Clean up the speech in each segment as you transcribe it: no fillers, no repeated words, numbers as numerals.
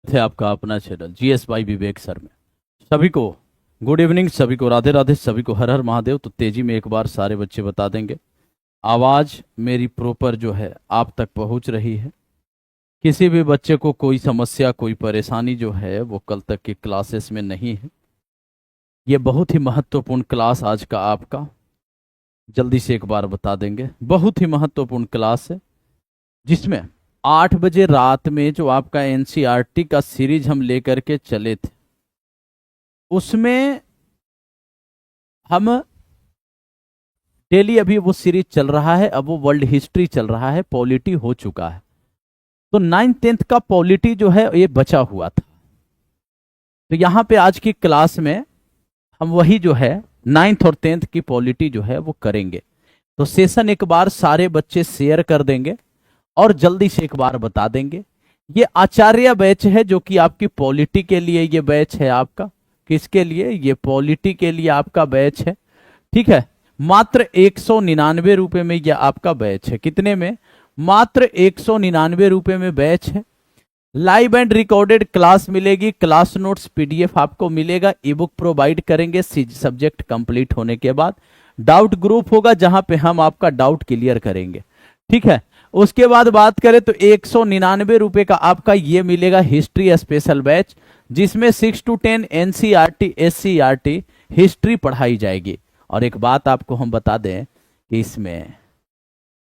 थे आपका अपना channel GS by Vivek sir में। सभी को गुड इवनिंग, सभी को राधे राधे, सभी को हर हर महादेव। तो तेजी में एक बार सारे बच्चे बता देंगे, आवाज मेरी प्रॉपर जो है आप तक पहुंच रही है। किसी भी बच्चे को कोई समस्या कोई परेशानी जो है वो कल तक की क्लासेस में नहीं है। ये बहुत ही महत्वपूर्ण क्लास आज का आपका, जल्दी से एक बार बता देंगे, बहुत ही महत्वपूर्ण क्लास है जिसमें 8 बजे रात में जो आपका एनसीईआरटी का सीरीज हम लेकर के चले थे उसमें हम डेली अभी वो सीरीज चल रहा है। अब वो वर्ल्ड हिस्ट्री चल रहा है, पॉलिटी हो चुका है, तो 9th 10th का पॉलिटी जो है ये बचा हुआ था। तो यहां पे आज की क्लास में हम वही जो है 9th और 10th की पॉलिटी जो है वो करेंगे। तो सेशन एक बार सारे बच्चे शेयर कर देंगे और जल्दी से एक बार बता देंगे। ये आचार्य बैच है जो कि आपकी पॉलिटी के लिए ये बैच है आपका। किसके लिए? ये पॉलिटी के लिए आपका बैच है, ठीक है। मात्र 199 रुपए में ये आपका बैच है। कितने में? मात्र 199 रुपए में बैच है। लाइव एंड रिकॉर्डेड क्लास मिलेगी, क्लास नोट्स पीडीएफ आपको मिलेगा, ई बुक प्रोवाइड करेंगे सब्जेक्ट कंप्लीट होने के बाद। डाउट ग्रुप होगा जहां पे हम आपका डाउट क्लियर करेंगे, ठीक है। उसके बाद बात करें तो 199 रुपए का आपका ये मिलेगा हिस्ट्री स्पेशल बैच, जिसमें 6 to 10 एनसीईआरटी एससीईआरटी हिस्ट्री पढ़ाई जाएगी। और एक बात आपको हम बता दें कि इसमें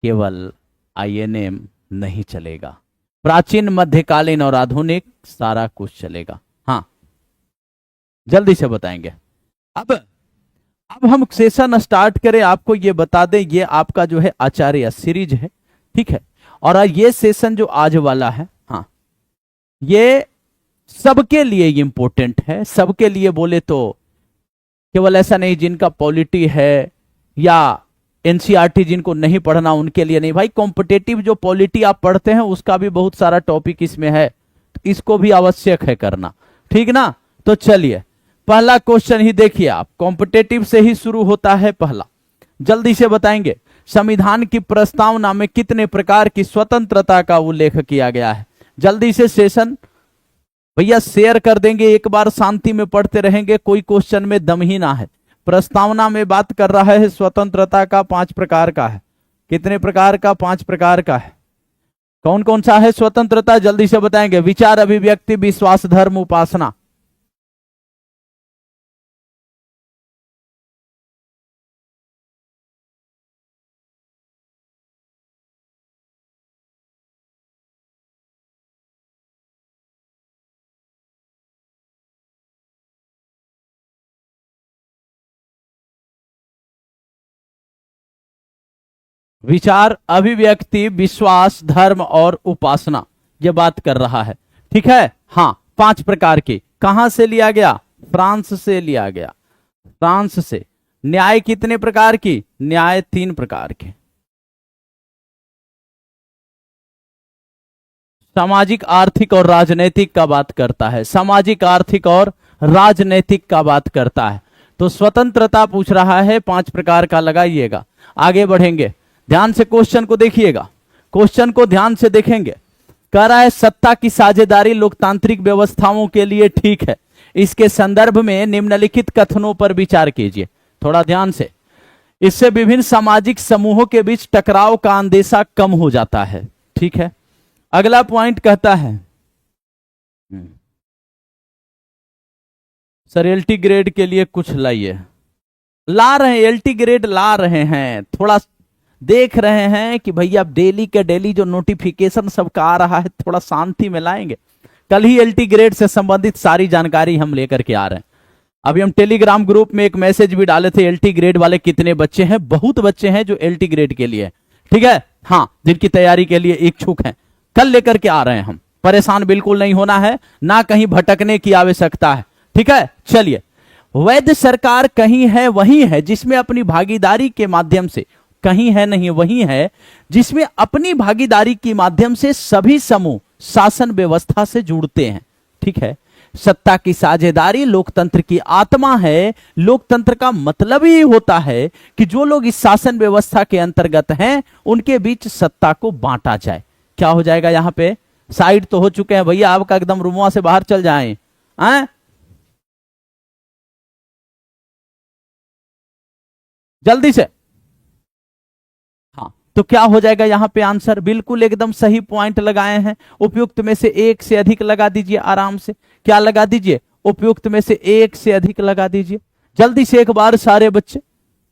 केवल आईएनएम नहीं चलेगा, प्राचीन मध्यकालीन और आधुनिक सारा कुछ चलेगा। हाँ, जल्दी से बताएंगे। अब हम सेशन स्टार्ट करें, आपको ये बता दें ये आपका जो है आचार्य सीरीज है, ठीक है। और ये सेशन जो आज वाला है, हाँ, ये सबके लिए इंपॉर्टेंट है। सबके लिए बोले तो केवल ऐसा नहीं जिनका पॉलिटी है या एनसीईआरटी जिनको नहीं पढ़ना उनके लिए नहीं। भाई कॉम्पिटेटिव जो पॉलिटी आप पढ़ते हैं उसका भी बहुत सारा टॉपिक इसमें है, तो इसको भी आवश्यक है करना, ठीक ना। तो चलिए पहला क्वेश्चन ही देखिए आप, कॉम्पिटेटिव से ही शुरू होता है पहला। जल्दी से बताएंगे, संविधान की प्रस्तावना में कितने प्रकार की स्वतंत्रता का उल्लेख किया गया है? जल्दी से सेशन भैया शेयर कर देंगे, एक बार शांति में पढ़ते रहेंगे, कोई क्वेश्चन में दम ही ना है। प्रस्तावना में बात कर रहा है स्वतंत्रता का 5 प्रकार का है। कितने प्रकार का? 5 प्रकार का है। कौन कौन सा है स्वतंत्रता? जल्दी से बताएंगे। विचार, अभिव्यक्ति, विश्वास, धर्म, उपासना। विचार, अभिव्यक्ति, विश्वास, धर्म और उपासना, ये बात कर रहा है, ठीक है। हाँ, 5 प्रकार की। कहां से लिया गया? फ्रांस से लिया गया, फ्रांस से। न्याय कितने प्रकार की? न्याय 3 प्रकार के। सामाजिक, आर्थिक और राजनीतिक का बात करता है, सामाजिक, आर्थिक और राजनीतिक का बात करता है। तो स्वतंत्रता पूछ रहा है, 5 प्रकार का लगाइएगा। आगे बढ़ेंगे, ध्यान से क्वेश्चन को देखिएगा, क्वेश्चन को ध्यान से देखेंगे। कह रहा है सत्ता की साझेदारी लोकतांत्रिक व्यवस्थाओं के लिए ठीक है, इसके संदर्भ में निम्नलिखित कथनों पर विचार कीजिए। थोड़ा ध्यान से। इससे विभिन्न सामाजिक समूहों के बीच टकराव का अंदेशा कम हो जाता है, ठीक है। अगला पॉइंट कहता है, सर एलटी ग्रेड के लिए कुछ लाइए। ला रहे हैं, एलटी ग्रेड ला रहे हैं, थोड़ा देख रहे हैं कि भैया डेली के डेली जो नोटिफिकेशन सबका आ रहा है थोड़ा शांति में लाएंगे। कल ही एलटी ग्रेड से संबंधित सारी जानकारी हम लेकर के आ रहे हैं। अभी हम टेलीग्राम ग्रुप में एक मैसेज भी डाले थे, एलटी ग्रेड वाले कितने बच्चे हैं? बहुत बच्चे हैं जो एलटी ग्रेड के लिए, ठीक है, हाँ, जिनकी तैयारी के लिए इच्छुक हैं। कल लेकर के आ रहे हैं हम, परेशान बिल्कुल नहीं होना है, ना कहीं भटकने की आवश्यकता है, ठीक है। चलिए, वैध सरकार कहीं है वही है जिसमें अपनी भागीदारी के माध्यम से, कहीं है नहीं वही है जिसमें अपनी भागीदारी के माध्यम से सभी समूह शासन व्यवस्था से जुड़ते हैं, ठीक है। सत्ता की साझेदारी लोकतंत्र की आत्मा है। लोकतंत्र का मतलब ही होता है कि जो लोग इस शासन व्यवस्था के अंतर्गत हैं उनके बीच सत्ता को बांटा जाए। क्या हो जाएगा यहां पे? साइड तो हो चुके हैं भैया, आपका एकदम रूमवा से बाहर चल जाएं। हैं? जल्दी से। हाँ, तो क्या हो जाएगा यहाँ पे आंसर? बिल्कुल एकदम सही पॉइंट लगाए हैं। उपयुक्त में से एक से अधिक लगा दीजिए आराम से। क्या लगा दीजिए? उपयुक्त में से एक से अधिक लगा दीजिए। जल्दी से एक बार सारे बच्चे।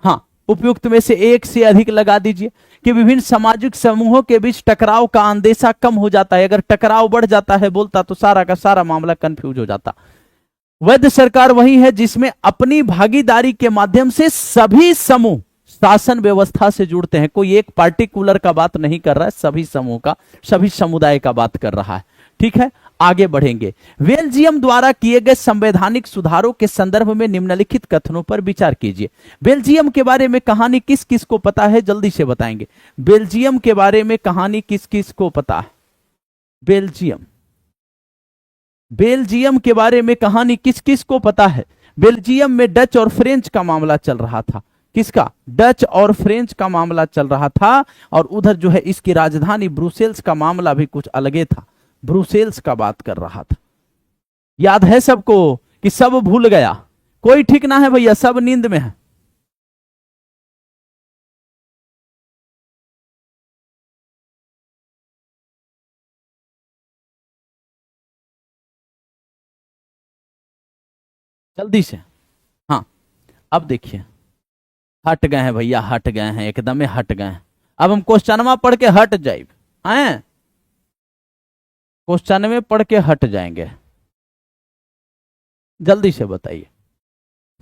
हाँ, उपयुक्त में से एक से अधिक लगा दीजिए कि विभिन्न सामाजिक समूहों के बीच टकराव का अंदेशा कम हो जाता है। अगर टकराव बढ़ जाता है बोलता तो सारा का सारा मामला कंफ्यूज हो जाता। वैध सरकार वही है जिसमें अपनी भागीदारी के माध्यम से सभी समूह शासन व्यवस्था से जुड़ते हैं। कोई एक पार्टिकुलर का बात नहीं कर रहा है, सभी समूह का, सभी समुदाय का बात कर रहा है। ठीक है, आगे बढ़ेंगे। बेल्जियम द्वारा किए गए संवैधानिक सुधारों के संदर्भ में निम्नलिखित कथनों पर विचार कीजिए। बेल्जियम के बारे में कहानी किस किस को पता है? जल्दी से बताएंगे। बेल्जियम के बारे में कहानी किस किस को पता है? बेल्जियम, बेल्जियम के बारे में कहानी किस किस को पता है? बेल्जियम में डच और फ्रेंच का मामला चल रहा था। किसका? डच और फ्रेंच का मामला चल रहा था। और उधर जो है इसकी राजधानी ब्रुसेल्स का मामला भी कुछ अलगे था। ब्रुसेल्स का बात कर रहा था। याद है सबको कि सब भूल गया? कोई ठीक ना है भैया, सब नींद में है। जल्दी से। हाँ, अब देखिए, हट गए हैं भैया, हट गए हैं, एकदम हट गए हैं। अब हम क्वेश्चनवा पढ़ के हट जाए हैं, क्वेश्चन में पढ़ के हट जाएंगे। जल्दी से बताइए।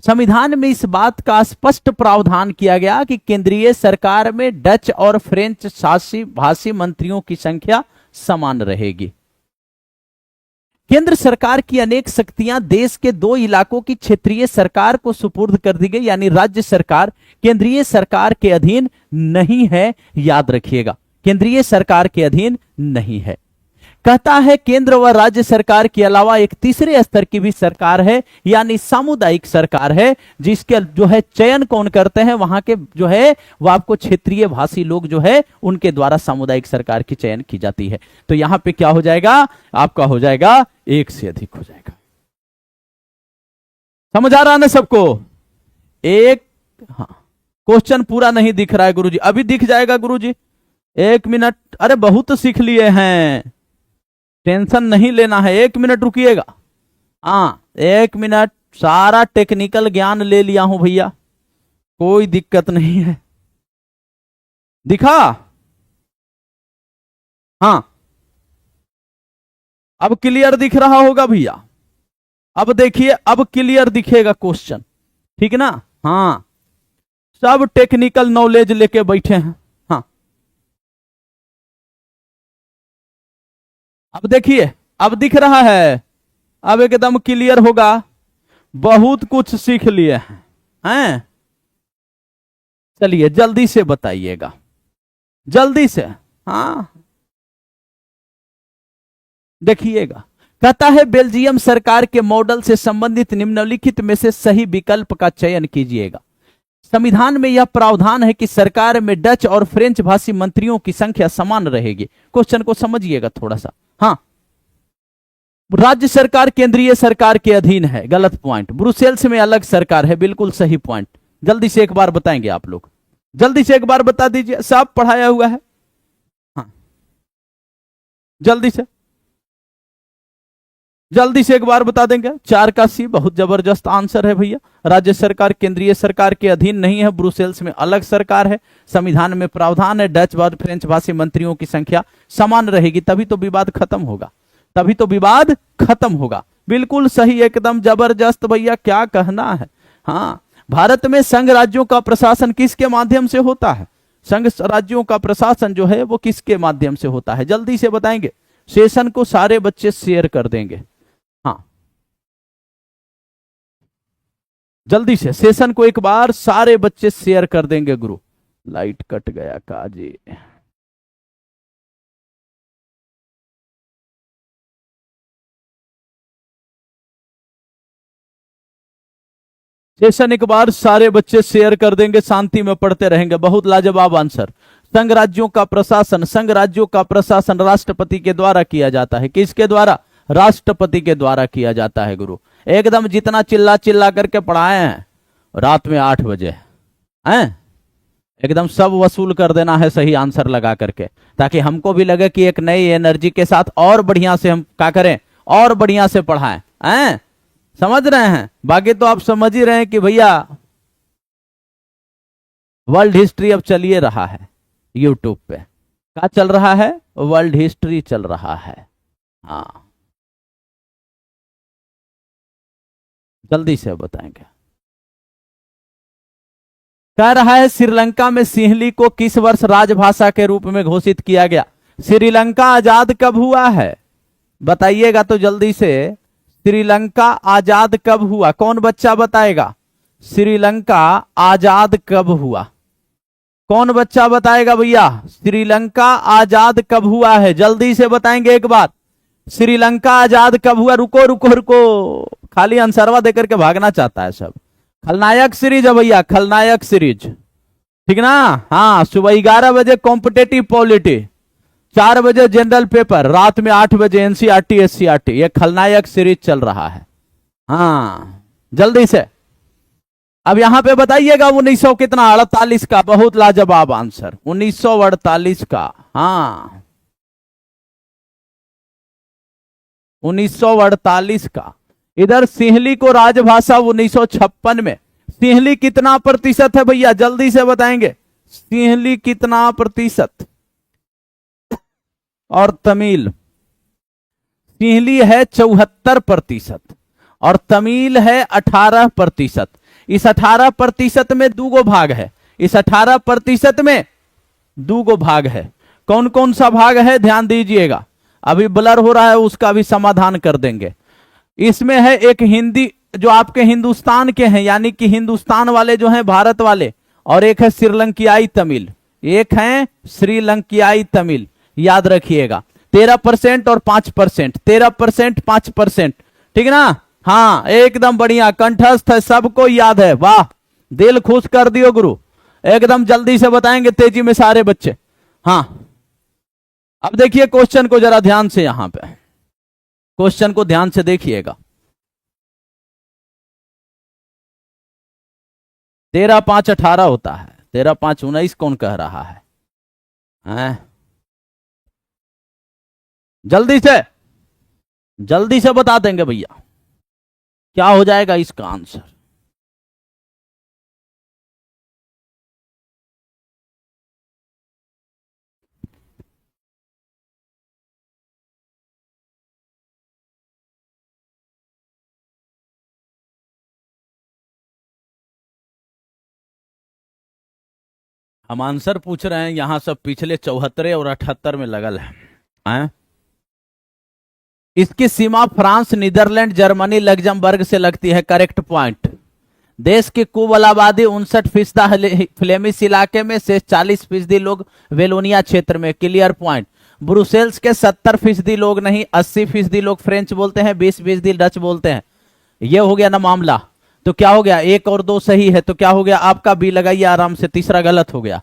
संविधान में इस बात का स्पष्ट प्रावधान किया गया कि केंद्रीय सरकार में डच और फ्रेंच शासी भाषी मंत्रियों की संख्या समान रहेगी। केंद्र सरकार की अनेक शक्तियां देश के दो इलाकों की क्षेत्रीय सरकार को सुपुर्द कर दी गई, यानी राज्य सरकार केंद्रीय सरकार के अधीन नहीं है। याद रखिएगा, केंद्रीय सरकार के अधीन नहीं है। कहता है केंद्र व राज्य सरकार के अलावा एक तीसरे स्तर की भी सरकार है, यानी सामुदायिक सरकार है, जिसके जो है चयन कौन करते हैं? वहां के जो है वो आपको क्षेत्रीय भाषी लोग जो है उनके द्वारा सामुदायिक सरकार की चयन की जाती है। तो यहां पे क्या हो जाएगा? आपका हो जाएगा एक से अधिक हो जाएगा। समझ आ रहा ना सबको? एक, हाँ, क्वेश्चन पूरा नहीं दिख रहा है गुरुजी, अभी दिख जाएगा गुरुजी, 1 मिनट। अरे बहुत सीख लिए हैं, टेंशन नहीं लेना है, 1 मिनट रुकिएगा। हाँ, 1 मिनट, सारा टेक्निकल ज्ञान ले लिया हूं भैया, कोई दिक्कत नहीं है। दिखा? हाँ, अब क्लियर दिख रहा होगा भैया। अब देखिए, अब क्लियर दिखेगा क्वेश्चन, ठीक ना? हाँ, सब टेक्निकल नॉलेज लेके बैठे हैं। हाँ, अब देखिए, अब दिख रहा है, अब एकदम क्लियर होगा। बहुत कुछ सीख लिए हैं। चलिए जल्दी से बताइएगा, जल्दी से। हाँ, देखिएगा। कहता है बेल्जियम सरकार के मॉडल से संबंधित निम्नलिखित में से सही विकल्प का चयन कीजिएगा। संविधान में यह प्रावधान है कि सरकार में डच और फ्रेंच भाषी मंत्रियों की संख्या समान रहेगी। क्वेश्चन को समझिएगा थोड़ा सा। हाँ, राज्य सरकार केंद्रीय सरकार के अधीन है, गलत पॉइंट। ब्रुसेल्स में अलग सरकार है, बिल्कुल सही पॉइंट। जल्दी से एक बार बताएंगे आप लोग, जल्दी से एक बार बता दीजिए, सब पढ़ाया हुआ है। हाँ, जल्दी से, जल्दी से एक बार बता देंगे। 4 का सी, बहुत जबरदस्त आंसर है भैया। राज्य सरकार केंद्रीय सरकार के अधीन नहीं है, ब्रुसेल्स में अलग सरकार है। संविधान में प्रावधान है डच व फ्रेंच भाषी मंत्रियों की संख्या समान रहेगी, तभी तो विवाद खत्म होगा, तभी तो विवाद खत्म होगा। बिल्कुल सही, एकदम जबरदस्त भैया, क्या कहना है। हाँ, भारत में संघ राज्यों का प्रशासन किसके माध्यम से होता है? संघ राज्यों का प्रशासन जो है वो किसके माध्यम से होता है? जल्दी से बताएंगे। सेशन को सारे बच्चे शेयर कर देंगे। हाँ, जल्दी से सेशन को एक बार सारे बच्चे शेयर कर देंगे। गुरु लाइट कट गया काजी। सेशन एक बार सारे बच्चे शेयर कर देंगे, शांति में पढ़ते रहेंगे। बहुत लाजवाब आंसर, संघ राज्यों का प्रशासन, संघ राज्यों का प्रशासन राष्ट्रपति के द्वारा किया जाता है। किसके द्वारा? राष्ट्रपति के द्वारा किया जाता है गुरु। एकदम जितना चिल्ला चिल्ला करके पढ़ाए हैं रात में 8 बजे हैं, एकदम सब वसूल कर देना है सही आंसर लगा करके, ताकि हमको भी लगे कि एक नई एनर्जी के साथ और बढ़िया से हम क्या करें, और बढ़िया से पढ़ाएं। हैं, समझ रहे हैं? बाकी तो आप समझ ही रहे हैं कि भैया वर्ल्ड हिस्ट्री अब चलिए रहा है यूट्यूब पे। क्या चल रहा है? वर्ल्ड हिस्ट्री चल रहा है। हाँ, जल्दी से बताएंगे। कह रहा है श्रीलंका में सिंहली को किस वर्ष राजभाषा के रूप में घोषित किया गया? श्रीलंका आजाद कब हुआ है बताइएगा तो जल्दी से। श्रीलंका आजाद कब हुआ? कौन बच्चा बताएगा? श्रीलंका आजाद कब हुआ? कौन बच्चा बताएगा भैया? श्रीलंका आजाद कब हुआ है? जल्दी से बताएंगे एक बार। श्रीलंका आजाद कब हुआ? रुको रुको रुको, खाली आंसरवा देकर के भागना चाहता है सब। खलनायक सीरीज है भैया, खलनायक सीरीज, ठीक ना? हाँ, सुबह 11 बजे कॉम्पिटेटिव पॉलिटी, 4 बजे जनरल पेपर, रात में 8 बजे एनसीईआरटी एससीईआरटी। ये खलनायक सीरीज चल रहा है। हाँ, जल्दी से अब यहां पे बताइएगा 1900 कितना? 48 का। बहुत लाजवाब आंसर, 1948 का। हाँ, 1948 का। इधर सिंहली को राजभाषा 1956 में। सिंहली कितना प्रतिशत है भैया? जल्दी से बताएंगे, सिंहली कितना प्रतिशत? और तमिल, सिंहली है 74% और तमिल है 18%। इस 18% में दो भाग है, इस 18% में दो भाग है। कौन कौन सा भाग है ध्यान दीजिएगा, अभी ब्लर हो रहा है, उसका भी समाधान कर देंगे। इसमें है एक हिंदी जो आपके हिंदुस्तान के हैं, यानी कि हिंदुस्तान वाले जो हैं भारत वाले, और एक है श्रीलंकियाई तमिल, एक है श्रीलंकियाई तमिल, याद रखिएगा। 13% और 5%, 13% 5%, ठीक ना? हाँ, एकदम बढ़िया, कंठस्थ है, सबको याद है। वाह, दिल खुश कर दियो गुरु, एकदम जल्दी से बताएंगे तेजी में सारे बच्चे। हाँ, अब देखिए क्वेश्चन को जरा ध्यान से, यहां पे क्वेश्चन को ध्यान से देखिएगा। 13 5 18 होता है, 13 5 19 कौन कह रहा है? जल्दी से, जल्दी से बता देंगे भैया, क्या हो जाएगा इसका आंसर? हम आंसर पूछ रहे हैं, यहां सब पिछले 74 और 78 में लगल है। इसकी सीमा फ्रांस, नीदरलैंड, जर्मनी, लग्जमबर्ग से लगती है। Correct point. देश की कुल आबादी 59% फ्लेमिश इलाके में से 40% लोग वेलोनिया क्षेत्र में। Clear point. ब्रुसेल्स के 70% लोग नहीं, 80% लोग फ्रेंच बोलते हैं, 20% डच बोलते हैं। ये हो गया ना मामला। तो क्या हो गया, 1 और 2 सही है, तो क्या हो गया आपका? बी लगाइए आराम से। तीसरा गलत हो गया,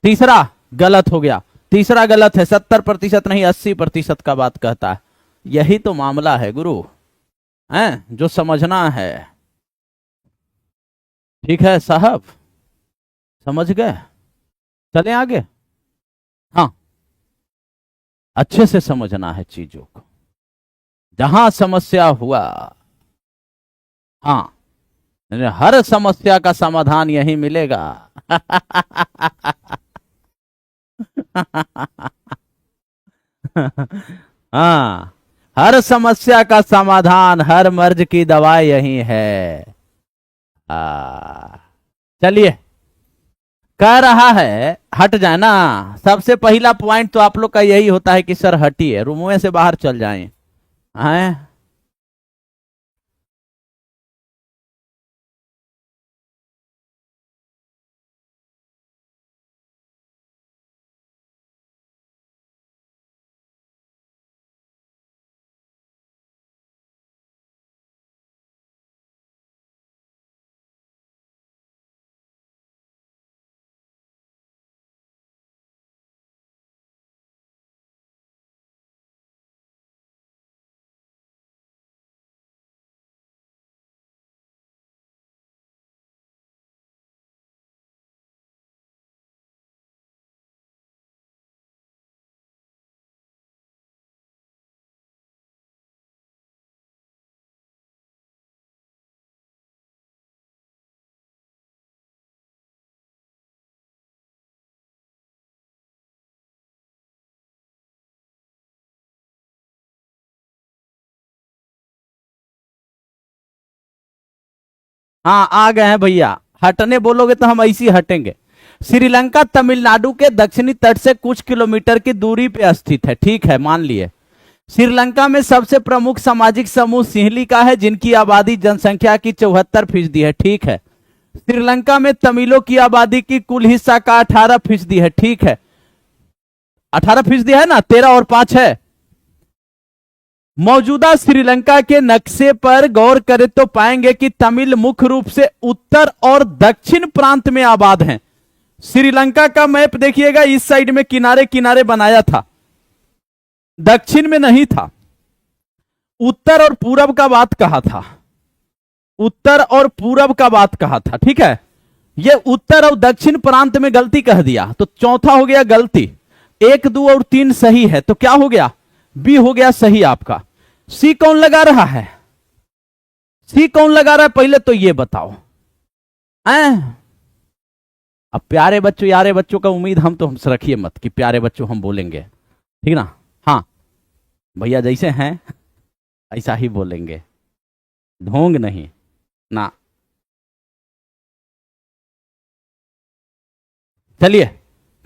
तीसरा गलत हो गया, तीसरा गलत है। 70% नहीं, 80% का बात कहता है। यही तो मामला है गुरु, हैं जो समझना है। ठीक है साहब, समझ गए? चले आगे। हाँ, अच्छे से समझना है चीजों को, जहां समस्या हुआ। हाँ, हर समस्या का समाधान यही मिलेगा। हाँ, हर समस्या का समाधान, हर मर्ज की दवा यही है। चलिए, कह रहा है हट जाए ना। सबसे पहला पॉइंट तो आप लोग का यही होता है कि सर हटिए, रूम में से बाहर चल जाएं। हैं? हाँ आ गए हैं भैया, हटने बोलोगे तो हम ऐसे ही हटेंगे। श्रीलंका तमिलनाडु के दक्षिणी तट से कुछ किलोमीटर की दूरी पे स्थित है, ठीक है मान लिए। श्रीलंका में सबसे प्रमुख सामाजिक समूह सिंहली का है, जिनकी आबादी जनसंख्या की 74% है, ठीक है। श्रीलंका में तमिलों की आबादी की कुल हिस्सा का 18% है, ठीक है। 18% है ना, 13 और 5 है। मौजूदा श्रीलंका के नक्शे पर गौर करें तो पाएंगे कि तमिल मुख्य रूप से उत्तर और दक्षिण प्रांत में आबाद हैं। श्रीलंका का मैप देखिएगा, इस साइड में किनारे किनारे बनाया था, दक्षिण में नहीं था। उत्तर और पूरब का बात कहा था, उत्तर और पूरब का बात कहा था, ठीक है। ये उत्तर और दक्षिण प्रांत में गलती कह दिया, तो चौथा हो गया गलती। 1, 2 और 3 सही है, तो क्या हो गया, बी हो गया सही आपका। सी कौन लगा रहा है, सी कौन लगा रहा है, पहले तो ये बताओ। अब प्यारे बच्चों यारे बच्चों का उम्मीद हम तो हमसे रखिए मत कि प्यारे बच्चों हम बोलेंगे, ठीक ना। हाँ भैया जैसे हैं ऐसा ही बोलेंगे, ढोंग नहीं ना। चलिए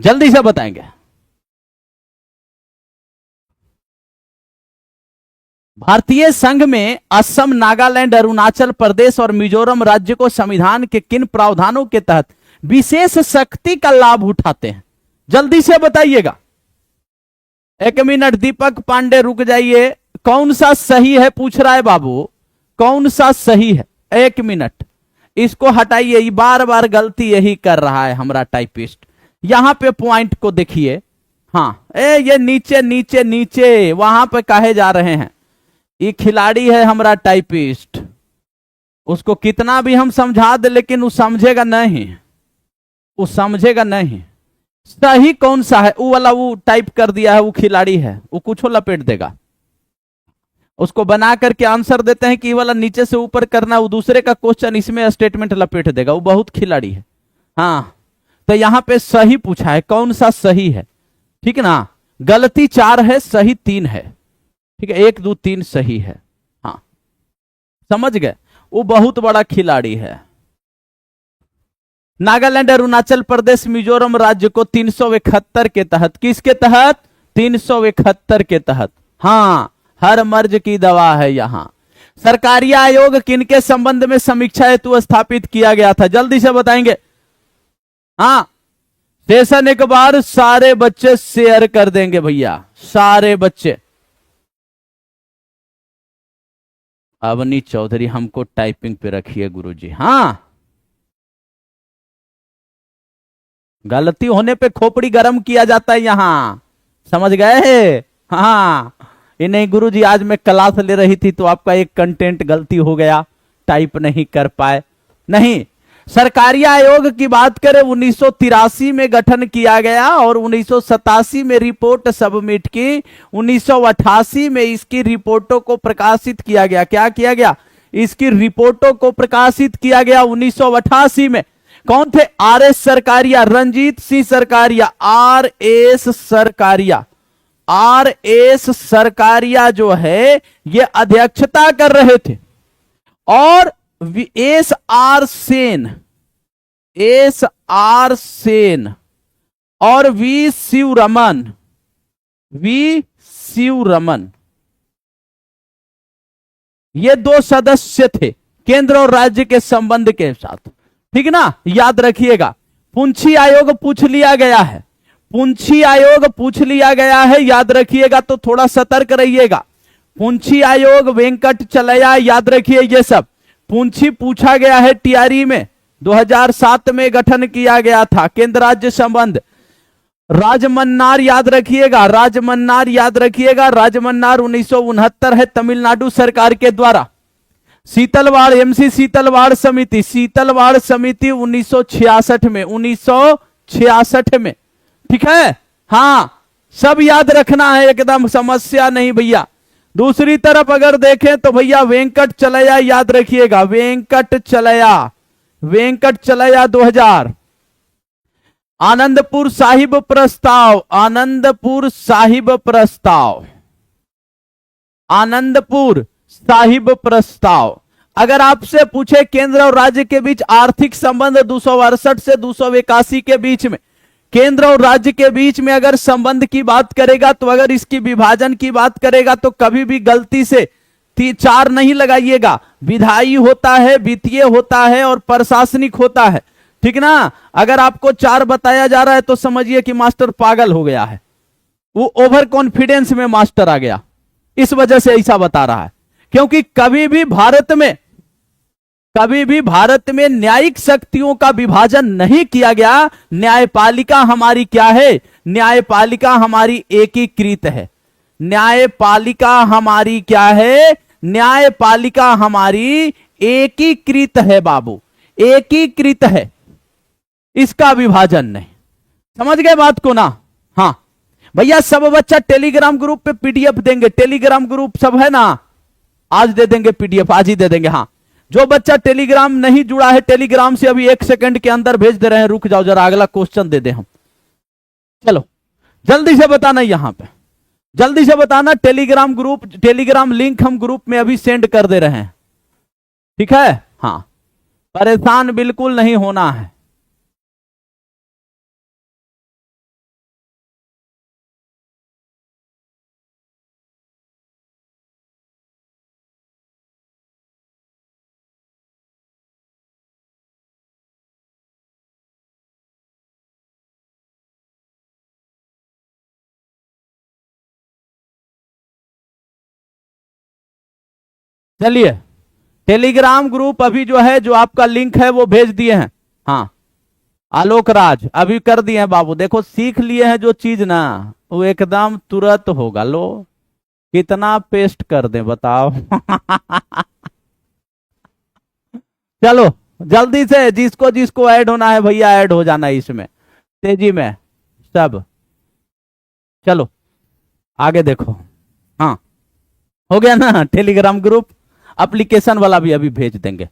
जल्दी से बताएंगे। भारतीय संघ में असम, नागालैंड, अरुणाचल प्रदेश और मिजोरम राज्य को संविधान के किन प्रावधानों के तहत विशेष शक्ति का लाभ उठाते हैं, जल्दी से बताइएगा। 1 मिनट, दीपक पांडे रुक जाइए। कौन सा सही है पूछ रहा है बाबू, कौन सा सही है। 1 मिनट, इसको हटाइए, बार बार गलती यही कर रहा है हमारा टाइपिस्ट। यहां पे पॉइंट को देखिए, हाँ ये नीचे नीचे नीचे वहां पे कहे जा रहे हैं। ये खिलाड़ी है हमारा टाइपिस्ट, उसको कितना भी हम समझा दे लेकिन वो समझेगा नहीं, वो समझेगा नहीं। सही कौन सा है, वो वाला वो टाइप कर दिया है, वो खिलाड़ी है, वो कुछ लपेट देगा। उसको बना करके आंसर देते हैं कि ये वाला नीचे से ऊपर करना, वो दूसरे का क्वेश्चन इसमें स्टेटमेंट लपेट देगा, वो बहुत खिलाड़ी है। हाँ तो यहां पे सही पूछा है, कौन सा सही है, ठीक है ना। गलती 4 है, सही 3 है, ठीक है। 1, 2, 3 सही है, हाँ समझ गए। वो बहुत बड़ा खिलाड़ी है। नागालैंड, अरुणाचल प्रदेश, मिजोरम राज्य को 371 के तहत, किसके तहत, 371 के तहत, हाँ हर मर्ज की दवा है। यहां सरकारी आयोग किनके संबंध में समीक्षा हेतु स्थापित किया गया था, जल्दी से बताएंगे। हाँ सेशन एक बार सारे बच्चे शेयर कर देंगे भैया, सारे बच्चे। अवनी चौधरी हमको टाइपिंग पे रखिए गुरुजी। हाँ गलती होने पे खोपड़ी गर्म किया जाता है यहां, समझ गए। हाँ ये नहीं गुरुजी, आज मैं क्लास ले रही थी तो आपका एक कंटेंट गलती हो गया, टाइप नहीं कर पाए, नहीं। सरकारी आयोग की बात करें 1983 में गठन किया गया और 1987 में रिपोर्ट सबमिट की। 1988 में इसकी रिपोर्टों को प्रकाशित किया गया, क्या किया गया, इसकी रिपोर्टों को प्रकाशित किया गया 1988 में। कौन थे, R S Sarkaria, Ranjit Singh Sarkaria, R S Sarkaria. R S Sarkaria जो है ये अध्यक्षता कर रहे थे, और S R Sen, S R Sen और वी शिवरमन, वी शिवरमन, ये 2 सदस्य थे केंद्र और राज्य के संबंध के साथ, ठीक ना, याद रखिएगा। पुंछी आयोग पूछ लिया गया है, पुंछी आयोग पूछ लिया गया है, याद रखिएगा, तो थोड़ा सतर्क रहिएगा। पुंछी आयोग, वेंकट चलैया, याद रखिए ये सब। पुंछी पूछा गया है टीआरई में, 2007 में गठन किया गया था, केंद्र राज्य संबंध। राजमन्नार याद रखिएगा, राजमन्नार याद रखिएगा, राजमन्नार 1969 है, तमिलनाडु सरकार के द्वारा। शीतलवाड़, एमसी शीतलवाड़ समिति, शीतलवाड़ समिति 1966 में, 1966 में, ठीक है। हाँ सब याद रखना है, एकदम समस्या नहीं भैया। दूसरी तरफ अगर देखें तो भैया वेंकट चलैया याद रखिएगा, वेंकट चलैया, वेंकट चलैया 2000। आनंदपुर साहिब प्रस्ताव, आनंदपुर साहिब प्रस्ताव, आनंदपुर साहिब प्रस्ताव अगर आपसे पूछे केंद्र और राज्य के बीच आर्थिक संबंध 268 से 281 के बीच में, केंद्र और राज्य के बीच में अगर संबंध की बात करेगा, तो अगर इसकी विभाजन की बात करेगा तो कभी भी गलती से 4 नहीं लगाइएगा। विधायी होता है, वित्तीय होता है और प्रशासनिक होता है, ठीक ना। अगर आपको 4 बताया जा रहा है तो समझिए कि मास्टर पागल हो गया है, वो ओवर कॉन्फिडेंस में मास्टर आ गया, इस वजह से ऐसा बता रहा है। क्योंकि कभी भी भारत में न्यायिक शक्तियों का विभाजन नहीं किया गया। न्यायपालिका हमारी क्या है? न्यायपालिका हमारी एकीकृत है। न्यायपालिका हमारी क्या है? न्यायपालिका हमारी एकीकृत है बाबू, एकीकृत है, इसका विभाजन नहीं। समझ गए बात को ना? हाँ भैया, सब बच्चा टेलीग्राम ग्रुप पे पीडीएफ देंगे, टेलीग्राम ग्रुप सब है ना, आज दे देंगे पीडीएफ, आज ही दे देंगे। हाँ, जो बच्चा टेलीग्राम नहीं जुड़ा है, टेलीग्राम से अभी 1 सेकंड के अंदर भेज दे रहे हैं। रुक जाओ जरा, अगला क्वेश्चन दे दे हम। चलो जल्दी से बताना, यहां पे जल्दी से बताना। टेलीग्राम लिंक हम ग्रुप में अभी सेंड कर दे रहे हैं, ठीक है? हाँ, परेशान बिल्कुल नहीं होना है। चलिए, टेलीग्राम ग्रुप अभी जो है, जो आपका लिंक है वो भेज दिए हैं। हाँ, आलोक राज अभी कर दिए हैं बाबू। देखो, सीख लिए हैं जो चीज ना, वो एकदम तुरंत होगा। लो, कितना पेस्ट कर दें बताओ। चलो जल्दी से, जिसको जिसको ऐड होना है भैया ऐड हो जाना इसमें, तेजी में सब। चलो आगे देखो। हाँ, हो गया ना टेलीग्राम ग्रुप? एप्लीकेशन वाला भी अभी भेज देंगे।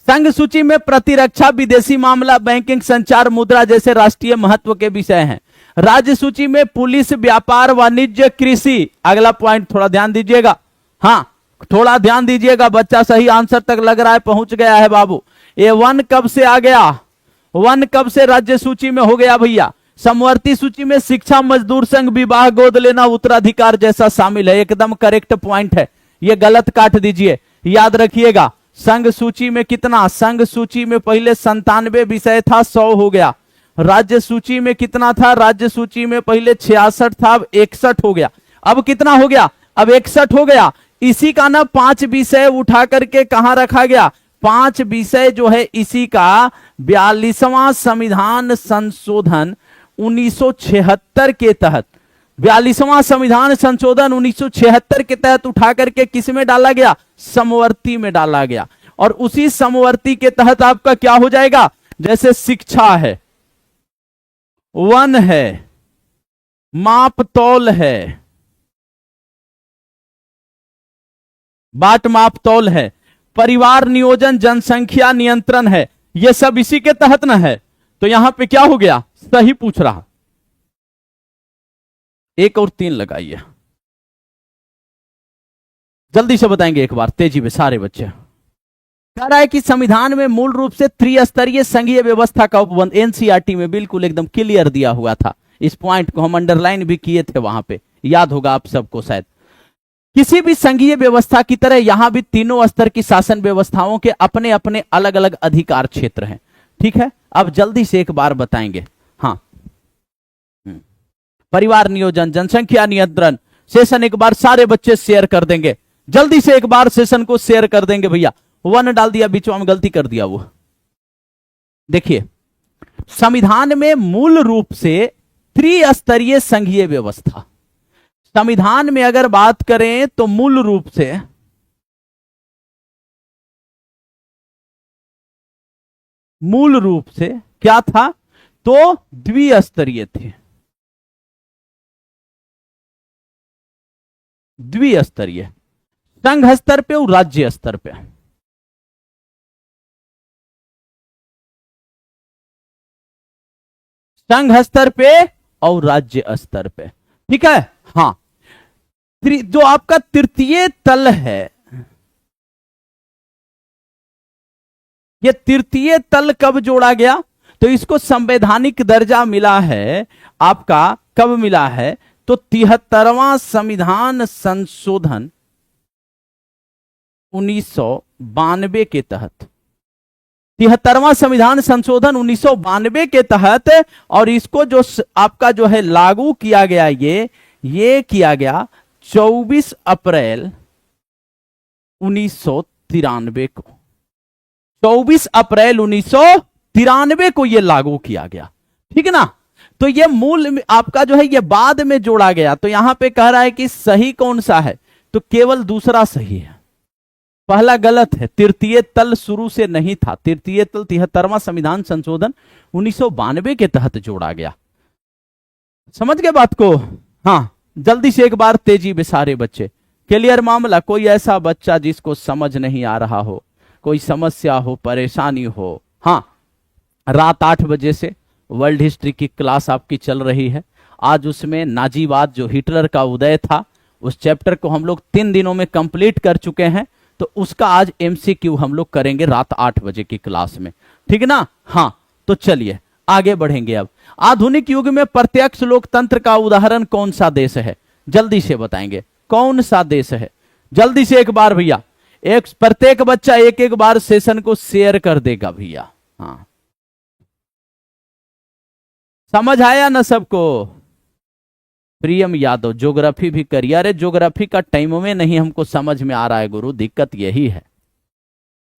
संघ सूची में प्रतिरक्षा, विदेशी मामला, बैंकिंग, संचार, मुद्रा जैसे राष्ट्रीय महत्व के विषय हैं। राज्य सूची में पुलिस, व्यापार, वाणिज्य, कृषि। अगला पॉइंट थोड़ा ध्यान दीजिएगा। हाँ, थोड़ा ध्यान दीजिएगा, बच्चा सही आंसर तक लग रहा है पहुंच गया है बाबू। ये 1 कब से आ गया? 1 कब से राज्य सूची में हो गया भैया? समवर्ती सूची में शिक्षा, मजदूर संघ, विवाह, गोद लेना, उत्तराधिकार जैसा शामिल है। एकदम करेक्ट पॉइंट है, ये गलत काट दीजिए, याद रखिएगा। संघ सूची में कितना? संघ सूची में पहले 97 विषय था, 100 हो गया। राज्य सूची में कितना था? राज्य सूची में पहले 66 था, अब 61 हो गया। अब कितना हो गया? अब 61 हो गया। इसी का ना 5 विषय उठा करके कहां रखा गया? 5 विषय जो है इसी का 42वां संविधान संशोधन 1976 के तहत, 42वां संविधान संशोधन 1976 के तहत उठा करके किस में डाला गया? समवर्ती में डाला गया। और उसी समवर्ती के तहत आपका क्या हो जाएगा? जैसे शिक्षा है, वन है, माप तौल है, बाट माप तौल है, परिवार नियोजन, जनसंख्या नियंत्रण है, ये सब इसी के तहत ना है। तो यहां पे क्या हो गया? सही पूछ रहा। 1 और 3 लगाइए, जल्दी से बताएंगे एक बार, तेजी में सारे बच्चे। कह रहा है कि संविधान में मूल रूप से त्रिस्तरीय संघीय व्यवस्था का उपबंध, एनसीईआरटी में बिल्कुल एकदम क्लियर दिया हुआ था। इस पॉइंट को हम अंडरलाइन भी किए थे वहां पे, याद होगा आप सबको शायद। किसी भी संघीय व्यवस्था की तरह यहां भी तीनों स्तर की शासन व्यवस्थाओं के अपने अपने अलग अलग अधिकार क्षेत्र हैं, ठीक है? अब जल्दी से एक बार बताएंगे। हाँ, परिवार नियोजन, जनसंख्या नियंत्रण, सेशन एक बार सारे बच्चे शेयर कर देंगे, जल्दी से एक बार सेशन को शेयर कर देंगे भैया। 1 डाल दिया, बीच में गलती कर दिया वो। देखिए, संविधान में मूल रूप से त्रिस्तरीय संघीय व्यवस्था, संविधान में अगर बात करें तो मूल रूप से क्या था? तो द्विस्तरीय थे, द्विस्तरीय, संघ स्तर पे और राज्य स्तर पे। संघ स्तर पे और राज्य स्तर पे, ठीक है? हाँ, जो आपका तृतीय तल है, ये तृतीय तल कब जोड़ा गया? तो इसको संवैधानिक दर्जा मिला है आपका, कब मिला है? तो 73वां संविधान संशोधन 1992 के तहत, 73वां संविधान संशोधन 1992 के तहत। और इसको जो आपका जो है लागू किया गया, ये किया गया 24 अप्रैल 1993 को। 24 अप्रैल 1993 को ये लागू किया गया, ठीक है ना। तो ये मूल आपका जो है ये बाद में जोड़ा गया। तो यहां पे कह रहा है कि सही कौन सा है? तो केवल दूसरा सही है, पहला गलत है। तृतीय तल शुरू से नहीं था। तृतीय तल 73वां संविधान संशोधन 1992 के तहत जोड़ा गया। समझ गए बात को? हाँ, जल्दी से एक बार तेजी में सारे बच्चे, क्लियर मामला। कोई ऐसा बच्चा जिसको समझ नहीं आ रहा हो, कोई समस्या हो, परेशानी हो? हाँ, रात 8 बजे से वर्ल्ड हिस्ट्री की क्लास आपकी चल रही है। आज उसमें नाजीवाद, जो हिटलर का उदय था, उस चैप्टर को हम लोग 3 दिनों में कंप्लीट कर चुके हैं। तो उसका आज एमसीक्यू हम लोग करेंगे रात 8 बजे की क्लास में, ठीक है ना। हाँ, तो चलिए आगे बढ़ेंगे। अब आधुनिक युग में प्रत्यक्ष लोकतंत्र का उदाहरण कौन सा देश है? जल्दी से बताएंगे कौन सा देश है? जल्दी से एक बार भैया, एक प्रत्येक बच्चा एक एक बार सेशन को शेयर कर देगा भैया। हाँ, समझ आया ना सबको? प्रियम यादव, ज्योग्राफी भी करिए। अरे ज्योग्राफी का टाइम में नहीं हमको समझ में आ रहा है गुरु, दिक्कत यही है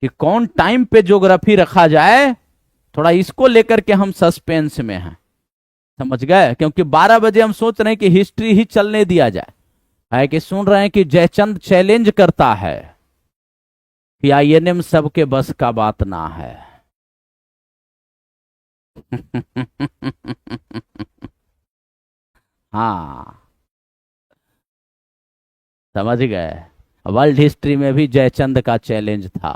कि कौन टाइम पे ज्योग्राफी रखा जाए। थोड़ा इसको लेकर के हम सस्पेंस में हैं, समझ गए? क्योंकि 12 बजे हम सोच रहे हैं कि हिस्ट्री ही चलने दिया जाए, है कि सुन रहे हैं कि जयचंद चैलेंज करता है कि आईएनएम सबके बस का बात ना है। हाँ, समझ गए? वर्ल्ड हिस्ट्री में भी जयचंद का चैलेंज था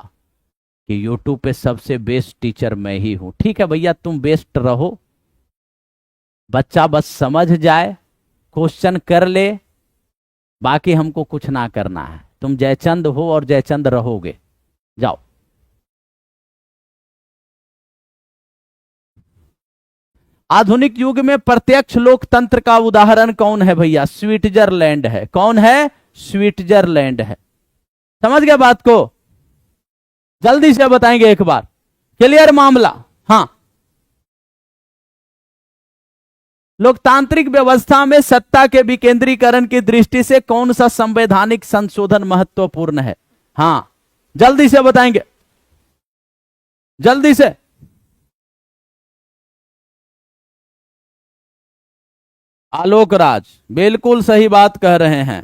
कि यूट्यूब पे सबसे बेस्ट टीचर मैं ही हूं। ठीक है भैया, तुम बेस्ट रहो, बच्चा बस समझ जाए, क्वेश्चन कर ले, बाकी हमको कुछ ना करना है। तुम जयचंद हो और जयचंद रहोगे। जाओ। आधुनिक युग में प्रत्यक्ष लोकतंत्र का उदाहरण कौन है भैया? स्विट्जरलैंड है। कौन है? स्विट्जरलैंड है। समझ गए बात को? जल्दी से बताएंगे एक बार, क्लियर मामला? हाँ, लोकतांत्रिक व्यवस्था में सत्ता के विकेंद्रीकरण की दृष्टि से कौन सा संवैधानिक संशोधन महत्वपूर्ण है? हाँ, जल्दी से बताएंगे, जल्दी से। आलोक राज बिल्कुल सही बात कह रहे हैं।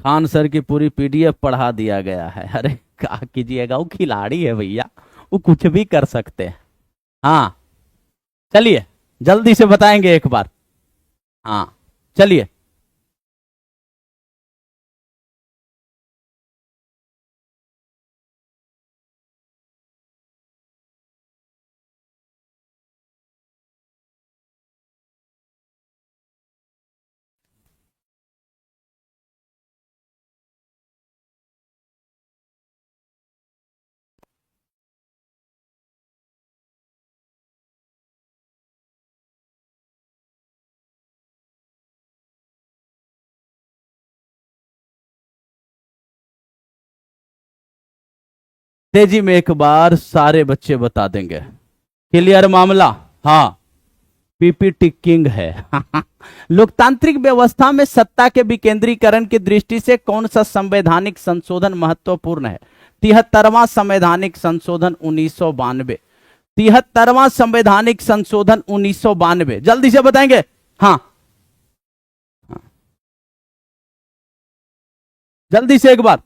खान सर की पूरी पीडीएफ पढ़ा दिया गया है। अरे क्या कीजिएगा, वो खिलाड़ी है भैया, वो कुछ भी कर सकते हैं। हाँ, चलिए जल्दी से बताएंगे एक बार। हाँ, चलिए। तेजी में एक बार सारे बच्चे बता देंगे, क्लियर मामला? हाँ, पीपीटी किंग है। लोकतांत्रिक व्यवस्था में सत्ता के विकेंद्रीकरण की दृष्टि से कौन सा संवैधानिक संशोधन महत्वपूर्ण है? 73वां संवैधानिक संशोधन 1992। 73वां संवैधानिक संशोधन 1992, जल्दी से बताएंगे। हाँ, जल्दी से एक बार।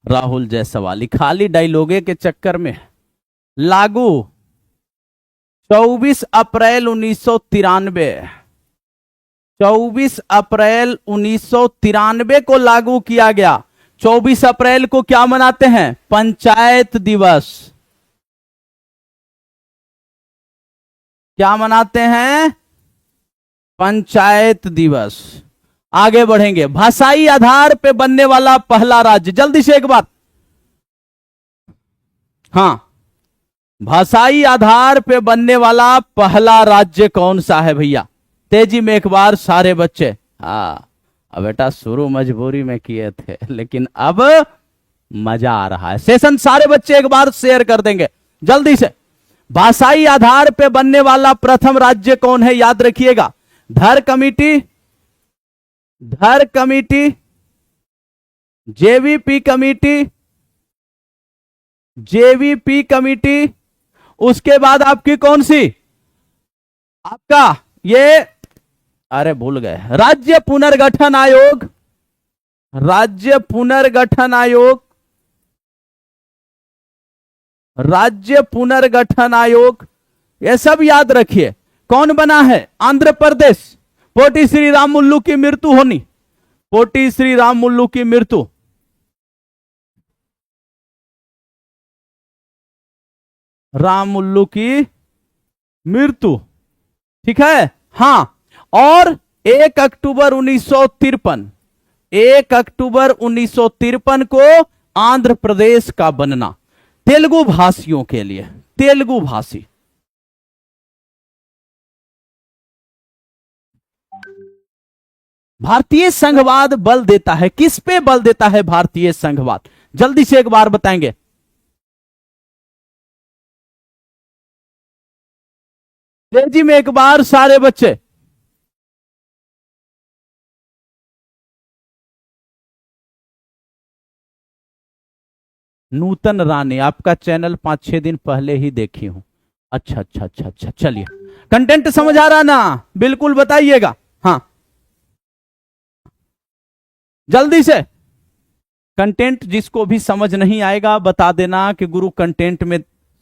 राहुल जायसवाल खाली डायलॉगे के चक्कर में। लागू 24 अप्रैल 1993, 24 अप्रैल 1993 को लागू किया गया। 24 अप्रैल को क्या मनाते हैं? पंचायत दिवस। क्या मनाते हैं? पंचायत दिवस। आगे बढ़ेंगे। भाषाई आधार पे बनने वाला पहला राज्य, जल्दी से एक बार। हाँ, भाषाई आधार पे बनने वाला पहला राज्य कौन सा है भैया? तेजी में एक बार सारे बच्चे। हाँ, अब बेटा शुरू मजबूरी में किए थे, लेकिन अब मजा आ रहा है। सेशन सारे बच्चे एक बार शेयर कर देंगे जल्दी से। भाषाई आधार पे बनने वाला प्रथम राज्य कौन है? याद रखिएगा, धर कमिटी, धर committee, JVP committee, JVP committee, उसके बाद आपकी कौन सी, आपका ये, अरे भूल गए, राज्य पुनर्गठन आयोग, राज्य पुनर्गठन आयोग, राज्य पुनर्गठन आयोग, ये सब याद रखिए। कौन बना है? आंध्र प्रदेश। पोटी श्री राम मुल्लू की मृत्यु होनी, पोटी श्री राम मुल्लू की मृत्यु, राम मुल्लू की मृत्यु, ठीक है। हां, और 1 अक्टूबर 1953, 1 अक्टूबर 1953 को आंध्र प्रदेश का बनना, तेलुगु भाषियों के लिए, तेलुगु भाषी। भारतीय संघवाद बल देता है, किस पे बल देता है भारतीय संघवाद? जल्दी से एक बार बताएंगे। तेजी में एक बार सारे बच्चे। नूतन रानी, आपका चैनल 5-6 दिन पहले ही देखी हूं। अच्छा अच्छा अच्छा अच्छा, चलिए, कंटेंट समझ आ रहा ना? बिल्कुल बताइएगा। हाँ, जल्दी से कंटेंट, जिसको भी समझ नहीं आएगा बता देना कि गुरु कंटेंट में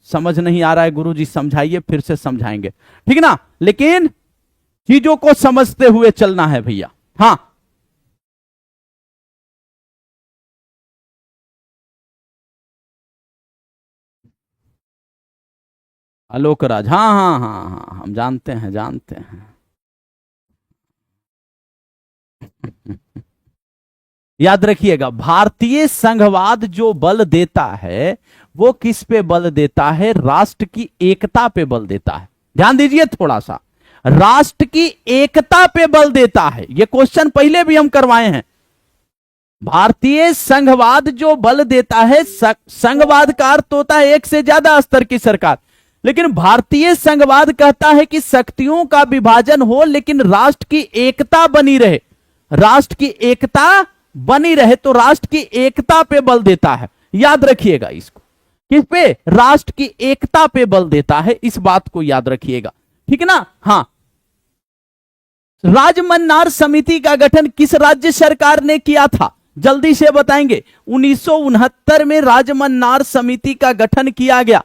समझ नहीं आ रहा है, गुरु जी समझाइए, फिर से समझाएंगे, ठीक ना? लेकिन चीजों को समझते हुए चलना है भैया। हाँ, आलोक राज, हाँ हाँ हाँ हाँ, हम जानते हैं, जानते हैं। याद रखिएगा, भारतीय संघवाद जो बल देता है वो किस पे बल देता है? राष्ट्र की एकता पे बल देता है। ध्यान दीजिए थोड़ा सा, राष्ट्र की एकता पे बल देता है। ये क्वेश्चन पहले भी हम करवाए हैं। भारतीय संघवाद जो बल देता है, संघवाद का अर्थ होता है एक से ज्यादा स्तर की सरकार, लेकिन भारतीय संघवाद कहता है कि शक्तियों का विभाजन हो लेकिन राष्ट्र की एकता बनी रहे, राष्ट्र की एकता बनी रहे, तो राष्ट्र की एकता पे बल देता है। याद रखिएगा इसको, किस पे? राष्ट्र की एकता पे बल देता है, इस बात को याद रखिएगा, ठीक है ना? हाँ, राजमन्नार समिति का गठन किस राज्य सरकार ने किया था? जल्दी से बताएंगे। 1969 में राजमन्नार समिति का गठन किया गया।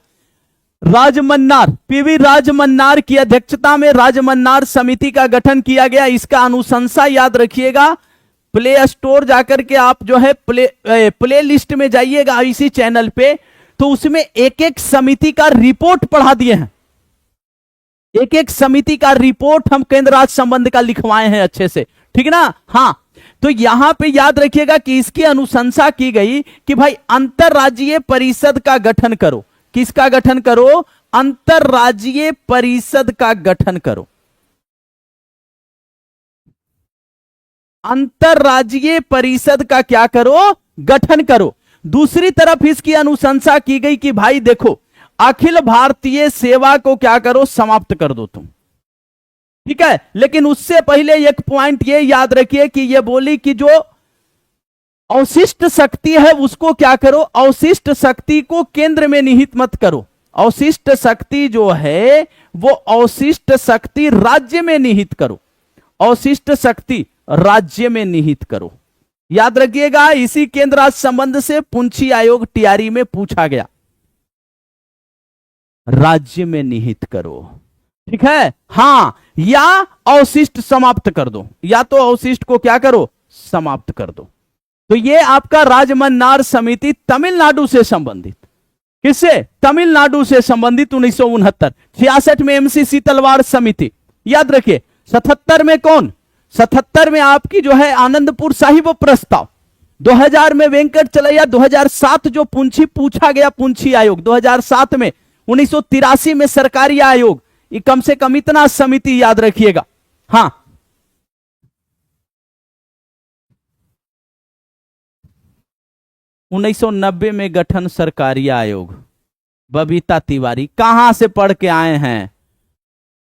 राजमन्नार, पीवी राजमन्नार की अध्यक्षता में राजमन्नार समिति का गठन किया गया। इसका अनुशंसा याद रखिएगा, प्ले स्टोर जाकर के आप जो है प्ले लिस्ट में जाइएगा इसी चैनल पे, तो उसमें एक एक समिति का रिपोर्ट पढ़ा दिए हैं, एक एक समिति का रिपोर्ट हम केंद्र राज्य संबंध का लिखवाए हैं अच्छे से, ठीक है ना? हाँ, तो यहां पे याद रखिएगा कि इसकी अनुशंसा की गई कि भाई अंतरराज्यीय परिषद का गठन करो। किसका गठन करो? अंतरराज्यीय परिषद का गठन करो, अंतरराज्यीय परिषद का क्या करो? गठन करो। दूसरी तरफ इसकी अनुशंसा की गई कि भाई देखो, अखिल भारतीय सेवा को क्या करो? समाप्त कर दो तुम, ठीक है। लेकिन उससे पहले एक पॉइंट ये याद रखिए कि ये बोली कि जो अवशिष्ट शक्ति है उसको क्या करो? अवशिष्ट शक्ति को केंद्र में निहित मत करो। अवशिष्ट शक्ति जो है वो अवशिष्ट शक्ति राज्य में निहित करो, अवशिष्ट शक्ति राज्य में निहित करो। याद रखिएगा, इसी केंद्र राज्य संबंध से पुंछी आयोग टीआरई में पूछा गया, राज्य में निहित करो, ठीक है। हां, या अवशिष्ट समाप्त कर दो, या तो अवशिष्ट को क्या करो? समाप्त कर दो। तो ये आपका राजमन्नार समिति तमिलनाडु से संबंधित, किससे? तमिलनाडु से संबंधित 1969। 66 में एमसीसी तलवार समिति, याद रखिए। 77 में कौन? 77 में आपकी जो है आनंदपुर साहिब प्रस्ताव, 2000 में वेंकट चलैया, 2007 जो पुंछी पूछा गया, पुंछी आयोग 2007 में, 1983 में सरकारी आयोग, ये कम से कम इतना समिति याद रखिएगा। हाँ, 1990 में गठन सरकारी आयोग, बबीता तिवारी कहां से पढ़ के आए हैं।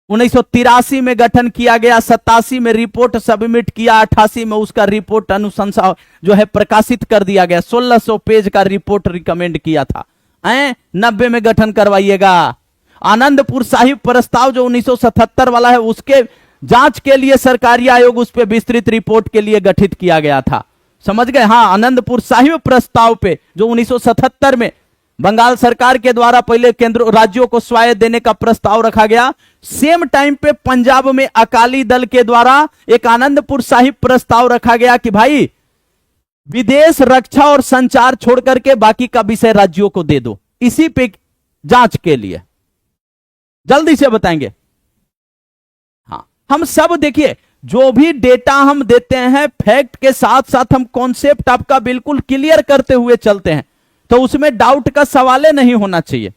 1983 में गठन किया गया, 87 में रिपोर्ट सबमिट किया, 88 में उसका रिपोर्ट अनुशंसा जो है प्रकाशित कर दिया गया, 1600 पेज का रिपोर्ट रिकमेंड किया था। 90 में गठन करवाइएगा। आनंदपुर साहिब प्रस्ताव जो 1977 वाला है, उसके जांच के लिए सरकारी आयोग उस पर विस्तृत रिपोर्ट के लिए गठित किया गया था, समझ गए। हाँ, आनंदपुर साहिब प्रस्ताव पे जो 1977 में बंगाल सरकार के द्वारा पहले केंद्र राज्यों को स्वायत्त देने का प्रस्ताव रखा गया, सेम टाइम पे पंजाब में अकाली दल के द्वारा एक आनंदपुर साहिब प्रस्ताव रखा गया कि भाई विदेश, रक्षा और संचार छोड़ करके बाकी का विषय राज्यों को दे दो, इसी पे जांच के लिए। जल्दी से बताएंगे। हाँ, हम सब देखिए, जो भी डेटा हम देते हैं फैक्ट के साथ साथ हम कॉन्सेप्ट आपका बिल्कुल क्लियर करते हुए चलते हैं, तो उसमें डाउट का सवाल नहीं होना चाहिए।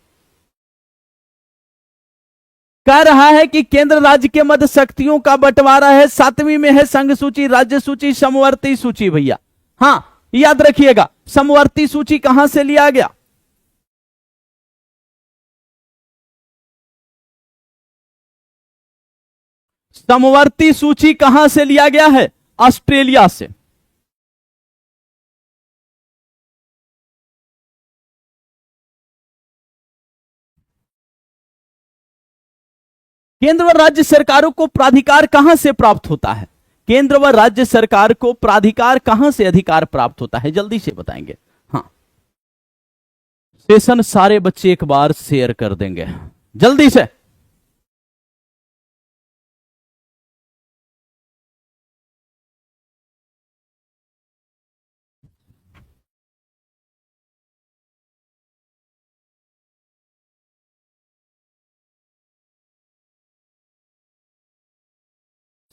कह रहा है कि केंद्र राज्य के मध्य शक्तियों का बंटवारा है, 7वीं में है संघ सूची, राज्य सूची, समवर्ती सूची। भैया हाँ, याद रखिएगा, समवर्ती सूची कहां से लिया गया। समवर्ती सूची कहां से लिया गया है? ऑस्ट्रेलिया से। केंद्र व राज्य सरकारों को प्राधिकार कहां से प्राप्त होता है? केंद्र व राज्य सरकार को प्राधिकार कहां से अधिकार प्राप्त होता है? जल्दी से बताएंगे। हाँ, सेशन सारे बच्चे एक बार शेयर कर देंगे जल्दी से।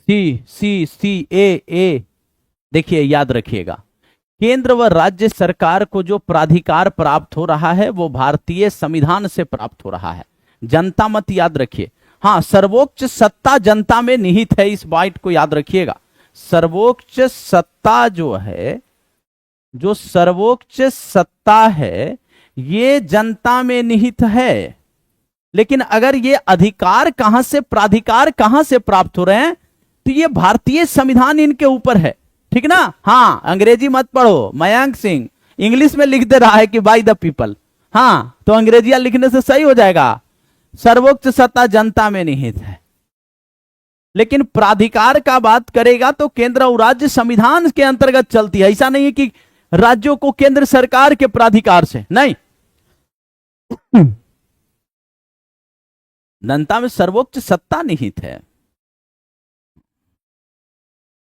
सी सी सी ए। देखिए, याद रखिएगा, केंद्र व राज्य सरकार को जो प्राधिकार प्राप्त हो रहा है वो भारतीय संविधान से प्राप्त हो रहा है। जनता मत याद रखिए। हाँ, सर्वोच्च सत्ता जनता में निहित है, इस बात को याद रखिएगा। सर्वोच्च सत्ता जो है, जो सर्वोच्च सत्ता है, ये जनता में निहित है। लेकिन अगर ये अधिकार कहां से, प्राधिकार कहां से प्राप्त हो रहे हैं, तो ये भारतीय संविधान इनके ऊपर है, ठीक ना। हाँ, अंग्रेजी मत पढ़ो। मयंक सिंह इंग्लिश में लिख दे रहा है कि बाय द पीपल। हाँ, तो अंग्रेजिया लिखने से सही हो जाएगा। सर्वोच्च सत्ता जनता में निहित है, लेकिन प्राधिकार का बात करेगा तो केंद्र और राज्य संविधान के अंतर्गत चलती है। ऐसा नहीं है कि राज्यों को केंद्र सरकार के प्राधिकार से, नहीं। जनता में सर्वोच्च सत्ता निहित है।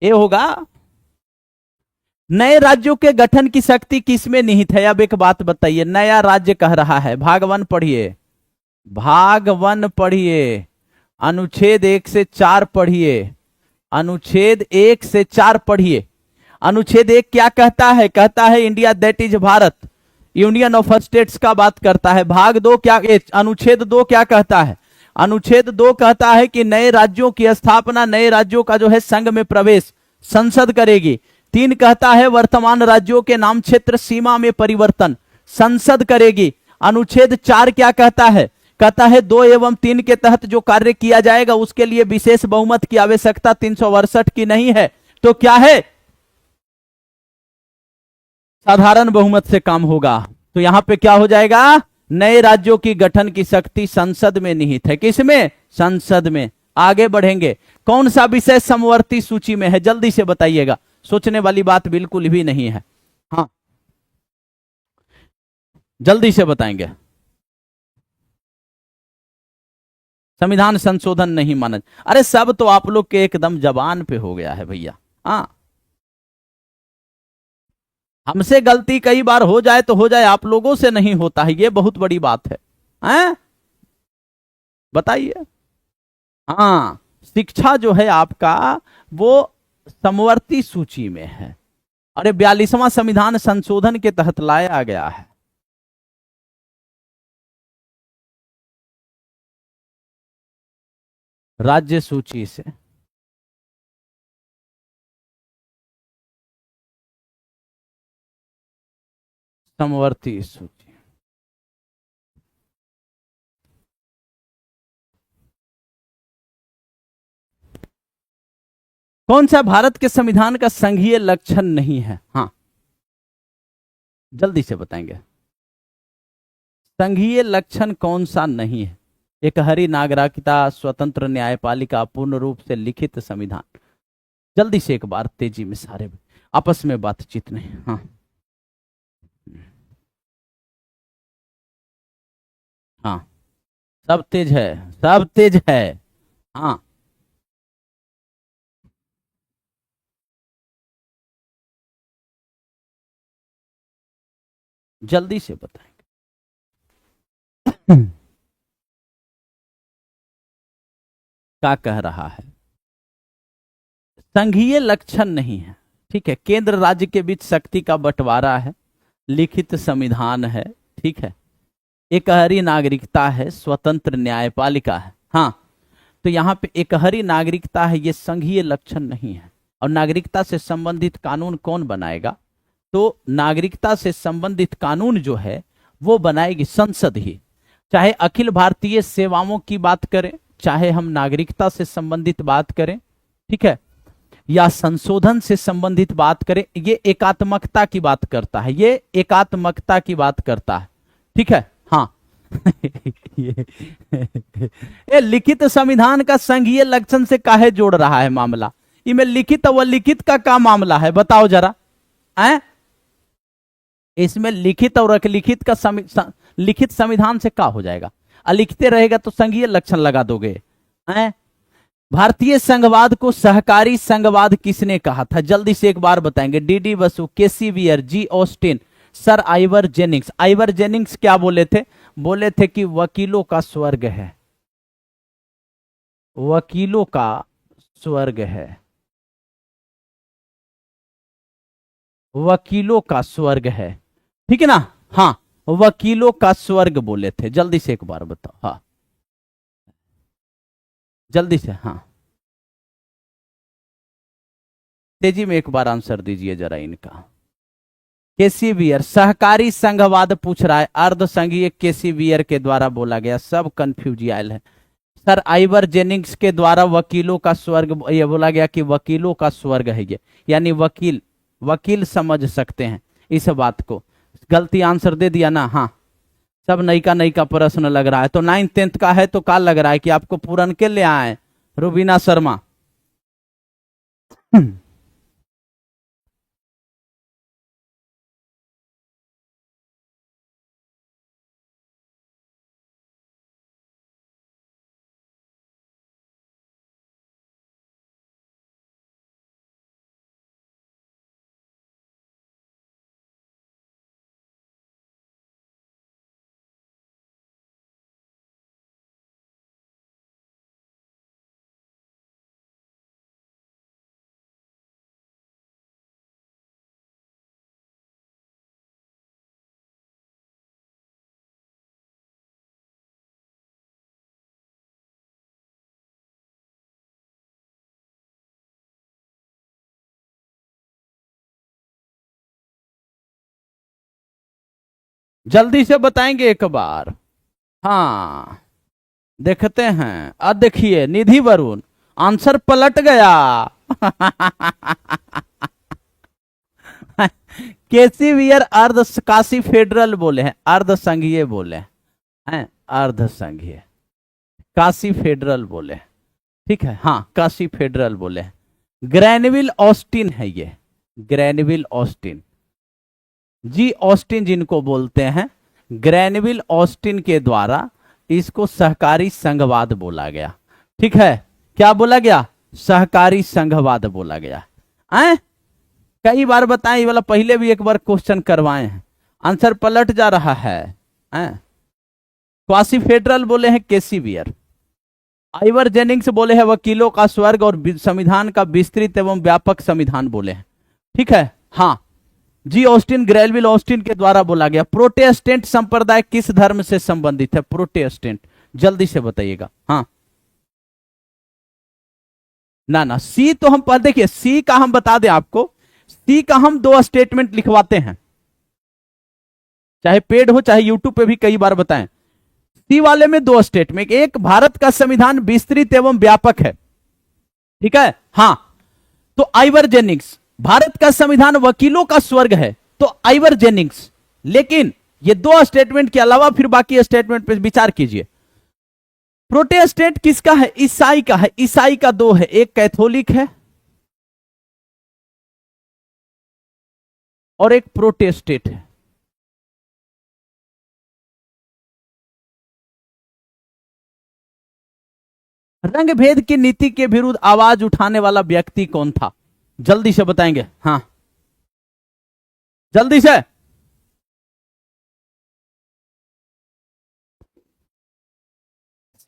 ये होगा। नए राज्यों के गठन की शक्ति किसमें निहित है? अब एक बात बताइए, नया राज्य कह रहा है, भाग 1 पढ़िए, भाग 1 पढ़िए, अनुच्छेद 1 से 4 पढ़िए, अनुच्छेद 1 से 4 पढ़िए। अनुच्छेद 1 क्या कहता है? कहता है India that is Bharat, union of states का बात करता है। भाग 2 क्या, अनुच्छेद 2 क्या कहता है? अनुच्छेद 2 कहता है कि नए राज्यों की स्थापना, नए राज्यों का जो है संघ में प्रवेश संसद करेगी। 3 कहता है वर्तमान राज्यों के नाम, क्षेत्र, सीमा में परिवर्तन संसद करेगी। अनुच्छेद 4 क्या कहता है? कहता है 2 एवं 3 के तहत जो कार्य किया जाएगा उसके लिए विशेष बहुमत की आवश्यकता 368 की नहीं है, तो क्या है? साधारण बहुमत से काम होगा। तो यहां पे क्या हो जाएगा? नए राज्यों की गठन की शक्ति संसद में निहित है। किसमें? संसद में। आगे बढ़ेंगे। कौन सा विषय समवर्ती सूची में है? जल्दी से बताइएगा, सोचने वाली बात बिल्कुल भी नहीं है। हाँ, जल्दी से बताएंगे। संविधान संशोधन नहीं माना। अरे सब तो आप लोग के एकदम जबान पे हो गया है भैया। हाँ, हमसे गलती कई बार हो जाए तो हो जाए, आप लोगों से नहीं होता है, ये बहुत बड़ी बात है। हैं? बताइए। हाँ, शिक्षा जो है आपका वो समवर्ती सूची में है। अरे 42वां संविधान संशोधन के तहत लाया गया है। राज्य सूची से। समवर्ती सूची। कौन सा भारत के संविधान का संघीय लक्षण नहीं है? हाँ, जल्दी से बताएंगे। संघीय लक्षण कौन सा नहीं है? एकहरी नागरिकता, स्वतंत्र न्यायपालिका, पूर्ण रूप से लिखित संविधान। जल्दी से एक बार तेजी में, सारे आपस में बातचीत नहीं। हाँ हाँ, सब तेज है, सब तेज है। हाँ, जल्दी से बताएंगे। क्या कह रहा है? संघीय लक्षण नहीं है, ठीक है। केंद्र राज्य के बीच शक्ति का बंटवारा है, लिखित संविधान है, ठीक है। एकहरी नागरिकता है, स्वतंत्र न्यायपालिका है। हाँ, तो यहाँ पे एकहरी नागरिकता है, ये संघीय लक्षण नहीं है। और नागरिकता से संबंधित कानून कौन बनाएगा? तो नागरिकता से संबंधित कानून जो है वो बनाएगी संसद ही। चाहे अखिल भारतीय सेवाओं की बात करें, चाहे हम नागरिकता से संबंधित बात करें, ठीक है, या संशोधन से संबंधित बात करें, ये एकात्मकता की बात करता है, ये एकात्मकता की बात करता है, ठीक है। हाँ ये लिखित संविधान का संघीय लक्षण से काहे जोड़ रहा है मामला? इनमें लिखित व लिखित का क्या मामला है, बताओ जरा। इसमें लिखित और अलिखित का लिखित संविधान से क्या हो जाएगा? अलिखित रहेगा तो संघीय लक्षण लगा दोगे। भारतीय संघवाद को सहकारी संघवाद किसने कहा था? जल्दी से एक बार बताएंगे। DD Basu, KC Wheare, G Austin, sir Ivor Jennings. Ivor Jennings क्या बोले थे? बोले थे कि वकीलों का स्वर्ग है, वकीलों का स्वर्ग है, वकीलों का स्वर्ग है, ठीक है ना। हाँ, वकीलों का स्वर्ग बोले थे। जल्दी से एक बार बताओ। हाँ, जल्दी से। हाँ, तेजी में एक बार आंसर दीजिए जरा इनका। केसी वियर, सहकारी संघवाद पूछ रहा है, अर्ध संघीय केसी वियर के द्वारा बोला गया, सब कंफ्यूजियल है। सर आइवर जेनिंग्स के द्वारा वकीलों का स्वर्ग, ये बोला गया कि वकीलों का स्वर्ग है ये, यानी वकील, वकील समझ सकते हैं इस बात को। गलती आंसर दे दिया ना। हाँ, सब नई का प्रश्न लग रहा है। तो 9th 10th का है तो क्या लग रहा है कि आपको पूरन के ले आए? रुबीना शर्मा। जल्दी से बताएंगे एक बार। हाँ, देखते हैं। अब देखिए, निधि वरुण, आंसर पलट गया। केसी वियर अर्ध काशी फेडरल बोले हैं, अर्ध संघीय बोले हैं, अर्ध संघीय, काशी फेडरल बोले, ठीक है। हाँ, काशी फेडरल बोले हैं। ग्रैनविल ऑस्टिन है ये, ग्रैनविल ऑस्टिन, जी ऑस्टिन जिनको बोलते हैं, ग्रैनविल ऑस्टिन के द्वारा इसको सहकारी संघवाद बोला गया, ठीक है। क्या बोला गया? सहकारी संघवाद बोला गया। कई बार बताएं, ये वाला पहले भी एक बार क्वेश्चन करवाए हैं, आंसर पलट जा रहा है। क्वासी फेडरल बोले हैं केसी वियर, आइवर जेनिंग्स बोले हैं वकीलों का स्वर्ग और संविधान का विस्तृत एवं व्यापक संविधान बोले हैं, ठीक है। हाँ, जी ऑस्टिन ग्रेलविल ऑस्टिन के द्वारा बोला गया। प्रोटेस्टेंट संप्रदाय किस धर्म से संबंधित है? प्रोटेस्टेंट, जल्दी से बताइएगा। हाँ ना ना, सी तो हम पढ़, देखिए सी का हम बता दें आपको, सी का हम 2 स्टेटमेंट लिखवाते हैं, चाहे पेड हो चाहे यूट्यूब पे भी कई बार बताएं। सी वाले में 2 स्टेटमेंट, एक भारत का संविधान विस्तृत एवं व्यापक है, ठीक है। हाँ, तो आइवर जेनिंग्स, भारत का संविधान वकीलों का स्वर्ग है, तो आइवर जेनिंग्स। लेकिन ये 2 स्टेटमेंट के अलावा फिर बाकी स्टेटमेंट पे विचार कीजिए। प्रोटेस्टेंट किसका है? ईसाई का है। ईसाई का 2 है, एक कैथोलिक है और एक प्रोटेस्टेंट है। रंग भेद की नीति के विरुद्ध आवाज उठाने वाला व्यक्ति कौन था? जल्दी से बताएंगे। हाँ जल्दी से।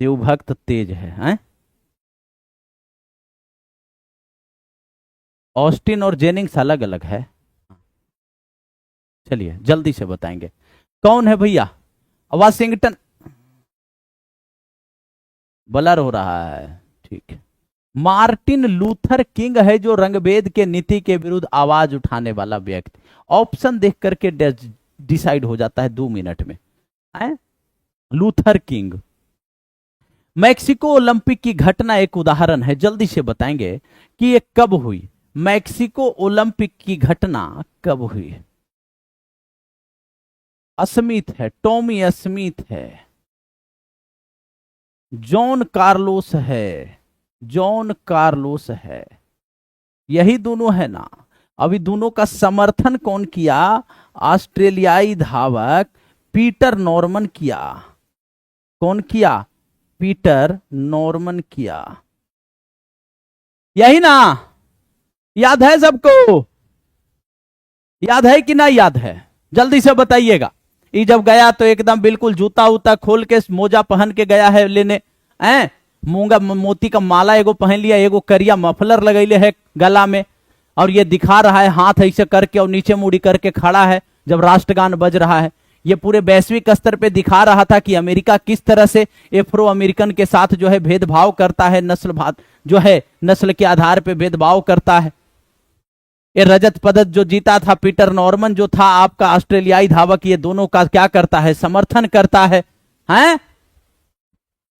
शिव भक्त तेज है? ऑस्टिन और जेनिंग्स अलग अलग है। चलिए जल्दी से बताएंगे कौन है भैया। वाशिंगटन, ब्लर हो रहा है, ठीक है। मार्टिन लूथर किंग है जो रंगभेद के नीति के विरुद्ध आवाज उठाने वाला व्यक्ति। ऑप्शन देख करके डिसाइड हो जाता है 2 मिनट में है? Luther king. मैक्सिको ओलंपिक की घटना एक उदाहरण है, जल्दी से बताएंगे कि ये कब हुई? मैक्सिको ओलंपिक की घटना कब हुई? स्मिथ है, टॉमी स्मिथ है, जॉन कार्लोस है, जॉन कार्लोस है, यही दोनों है ना। अभी दोनों का समर्थन कौन किया? ऑस्ट्रेलियाई धावक पीटर नॉर्मन किया। कौन किया? पीटर नॉर्मन किया, यही ना? याद है सबको? याद है कि ना याद है? जल्दी से बताइएगा। ये जब गया तो एकदम बिल्कुल जूता उता खोल के मोजा पहन के गया है लेने, मूंगा मोती का माला एगो पहन लिया, एगो करिया मफलर लगैले है गला में, और ये दिखा रहा है हाथ ऐसे करके और नीचे मुड़ी करके खड़ा है जब राष्ट्रगान बज रहा है। ये पूरे वैश्विक स्तर पे दिखा रहा था कि अमेरिका किस तरह से एफ्रो अमेरिकन के साथ जो है भेदभाव करता है, नस्ल के आधार पे भेदभाव करता है। ये रजत पदक जो जीता था पीटर नॉर्मन जो था आपका ऑस्ट्रेलियाई धावक, ये दोनों का क्या करता है? समर्थन करता है, हैं?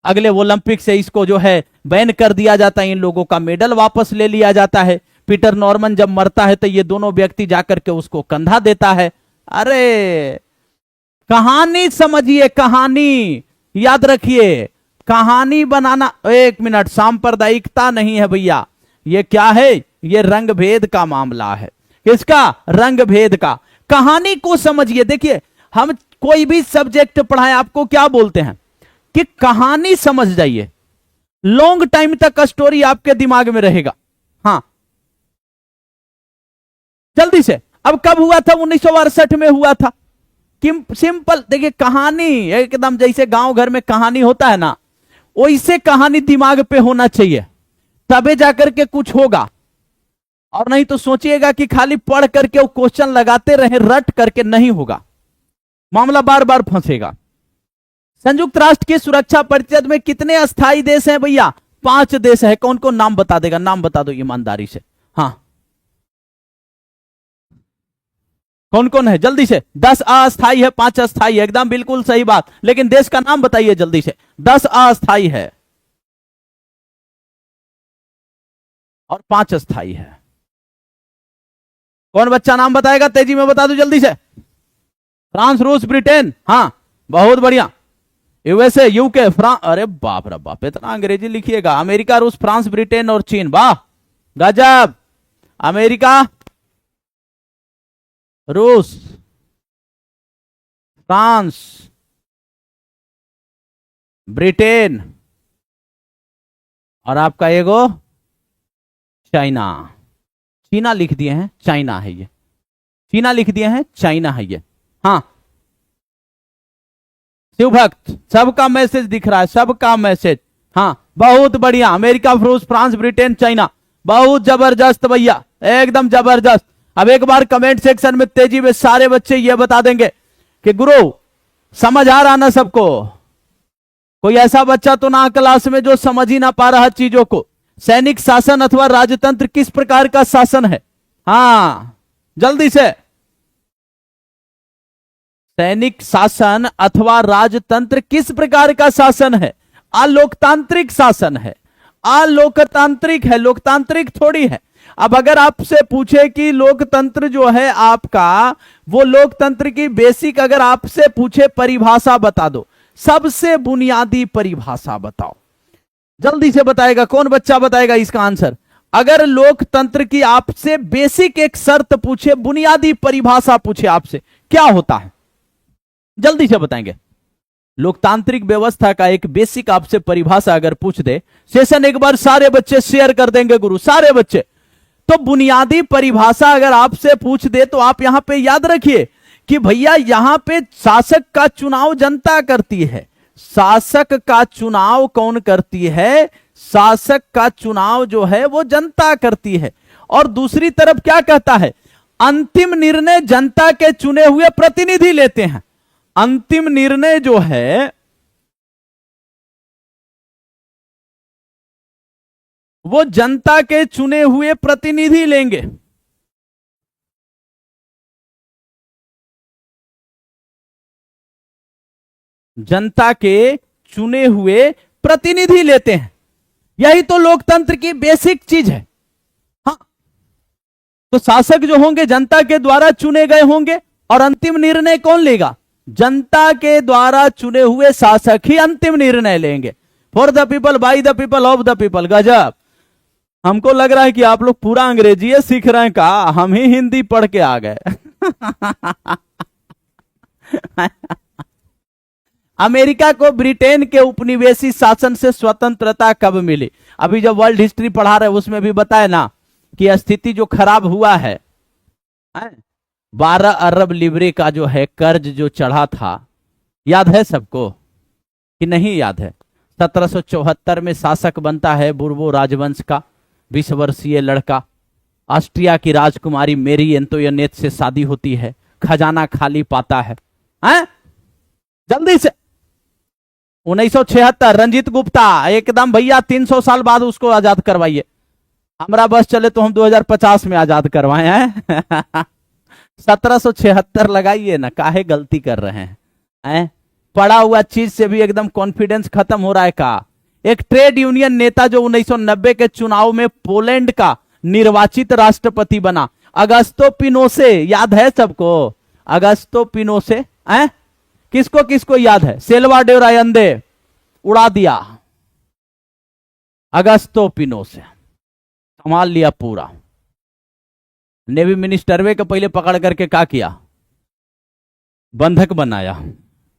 अगले ओलंपिक से इसको जो है बैन कर दिया जाता है, इन लोगों का मेडल वापस ले लिया जाता है। पीटर नॉर्मन जब मरता है तो ये दोनों व्यक्ति जाकर के उसको कंधा देता है। अरे कहानी समझिए, कहानी याद रखिए, कहानी बनाना। 1 मिनट, सांप्रदायिकता नहीं है भैया, ये क्या है? ये रंग भेद का मामला है। किसका? रंग भेद का। कहानी को समझिए। देखिए हम कोई भी सब्जेक्ट पढ़ाएं आपको क्या बोलते हैं कि कहानी समझ जाइए, लॉन्ग टाइम तक स्टोरी आपके दिमाग में रहेगा। हाँ जल्दी से, अब कब हुआ था? 1968 में हुआ था। कि सिंपल देखिए, कहानी एकदम जैसे गांव घर में कहानी होता है ना, वैसे कहानी दिमाग पे होना चाहिए, तबे जाकर के कुछ होगा। और नहीं तो सोचिएगा कि खाली पढ़ करके वो क्वेश्चन लगाते रहे, रट करके नहीं होगा, मामला बार बार फंसेगा। संयुक्त राष्ट्र की सुरक्षा परिषद में कितने अस्थायी देश हैं भैया? 5 देश है। कौन कौन नाम बता देगा? नाम बता दो ईमानदारी से। हाँ कौन कौन है? जल्दी से। 10 अस्थायी है, 5 अस्थायी है, एकदम बिल्कुल सही बात। लेकिन देश का नाम बताइए जल्दी से। 10 अस्थायी है और 5 अस्थायी है। कौन बच्चा नाम बताएगा? तेजी में बता दो जल्दी से। फ्रांस, रूस, ब्रिटेन। हाँ बहुत बढ़िया। USA, UK, France. अरे बाप रे बाप, इतना अंग्रेजी लिखिएगा। अमेरिका, रूस, फ्रांस, ब्रिटेन और चीन। वाह गजब। अमेरिका, रूस, फ्रांस, ब्रिटेन और आपका एगो चाइना। चीना लिख दिए हैं, चाइना है ये। चीना लिख दिए हैं, चाइना है ये। हाँ शिवभक्त, सबका मैसेज दिख रहा है, सबका मैसेज। हाँ बहुत बढ़िया। अमेरिका, रूस, फ्रांस, ब्रिटेन, चाइना। बहुत जबरदस्त भैया, एकदम जबरदस्त। अब एक बार कमेंट सेक्शन में तेजी में सारे बच्चे ये बता देंगे कि गुरु समझ आ रहा ना सबको? कोई ऐसा बच्चा तो ना क्लास में जो समझ ही ना पा रहा चीजों को? सैनिक शासन अथवा राजतंत्र किस प्रकार का शासन है? हाँ जल्दी से। सैनिक शासन अथवा राजतंत्र किस प्रकार का शासन है? अलोकतांत्रिक शासन है। अलोकतांत्रिक है, लोकतांत्रिक थोड़ी है। अब अगर आपसे पूछे कि लोकतंत्र जो है आपका, वो लोकतंत्र की बेसिक अगर आपसे पूछे परिभाषा बता दो, सबसे बुनियादी परिभाषा बताओ, जल्दी से बताएगा कौन बच्चा बताएगा इसका आंसर? अगर लोकतंत्र की आपसे बेसिक एक शर्त पूछे, बुनियादी परिभाषा पूछे आपसे, क्या होता है? जल्दी से बताएंगे। लोकतांत्रिक व्यवस्था का एक बेसिक आपसे परिभाषा अगर पूछ दे, सेशन एक बार सारे बच्चे शेयर कर देंगे गुरु, सारे बच्चे। तो बुनियादी परिभाषा अगर आपसे पूछ दे तो आप यहां पे याद रखिए कि भैया यहां पे शासक का चुनाव जनता करती है। शासक का चुनाव कौन करती है? शासक का चुनाव जो है वो जनता करती है। और दूसरी तरफ क्या कहता है? अंतिम निर्णय जनता के चुने हुए प्रतिनिधि लेते हैं। अंतिम निर्णय जो है वो जनता के चुने हुए प्रतिनिधि लेंगे। जनता के चुने हुए प्रतिनिधि लेते हैं। यही तो लोकतंत्र की बेसिक चीज है। हाँ, तो शासक जो होंगे जनता के द्वारा चुने गए होंगे और अंतिम निर्णय कौन लेगा? जनता के द्वारा चुने हुए शासक ही अंतिम निर्णय लेंगे। For the people, by the people, of the people. गजब, हमको लग रहा है कि आप लोग पूरा अंग्रेजी सीख रहे हैं का, हम ही हिंदी पढ़ के आ गए। अमेरिका को ब्रिटेन के उपनिवेशी शासन से स्वतंत्रता कब मिली? अभी जब वर्ल्ड हिस्ट्री पढ़ा रहे उसमें भी बताए ना कि स्थिति जो खराब हुआ है, 12 अरब लिबरे का जो है कर्ज जो चढ़ा था, याद है सबको कि नहीं याद है? 1774 में शासक बनता है बुर्बो राजवंश का 20 वर्षीय लड़का। ऑस्ट्रिया की राजकुमारी मेरी एंतोनियट से शादी होती है, खजाना खाली पाता है। जल्दी से 1976 रंजीत गुप्ता, एकदम भैया 300 साल बाद उसको आजाद करवाइए। हमारा बस चले तो हम 2050 में आजाद करवाए हैं। 1776 लगाइए ना, काहे गलती कर रहे हैं? पढ़ा हुआ चीज से भी एकदम कॉन्फिडेंस खत्म हो रहा है का? एक ट्रेड यूनियन नेता जो 1990 के चुनाव में पोलैंड का निर्वाचित राष्ट्रपति बना, अगस्तो पिनोसे, याद है सबको? अगस्तो पिनोसे, किसको किसको याद है? सेल्वाडोर अयंदे उड़ा दिया, अगस्तो पिनोसे संभाल लिया पूरा। नेवी मिनिस्टर वे के पहले पकड़ करके क्या किया? बंधक बनाया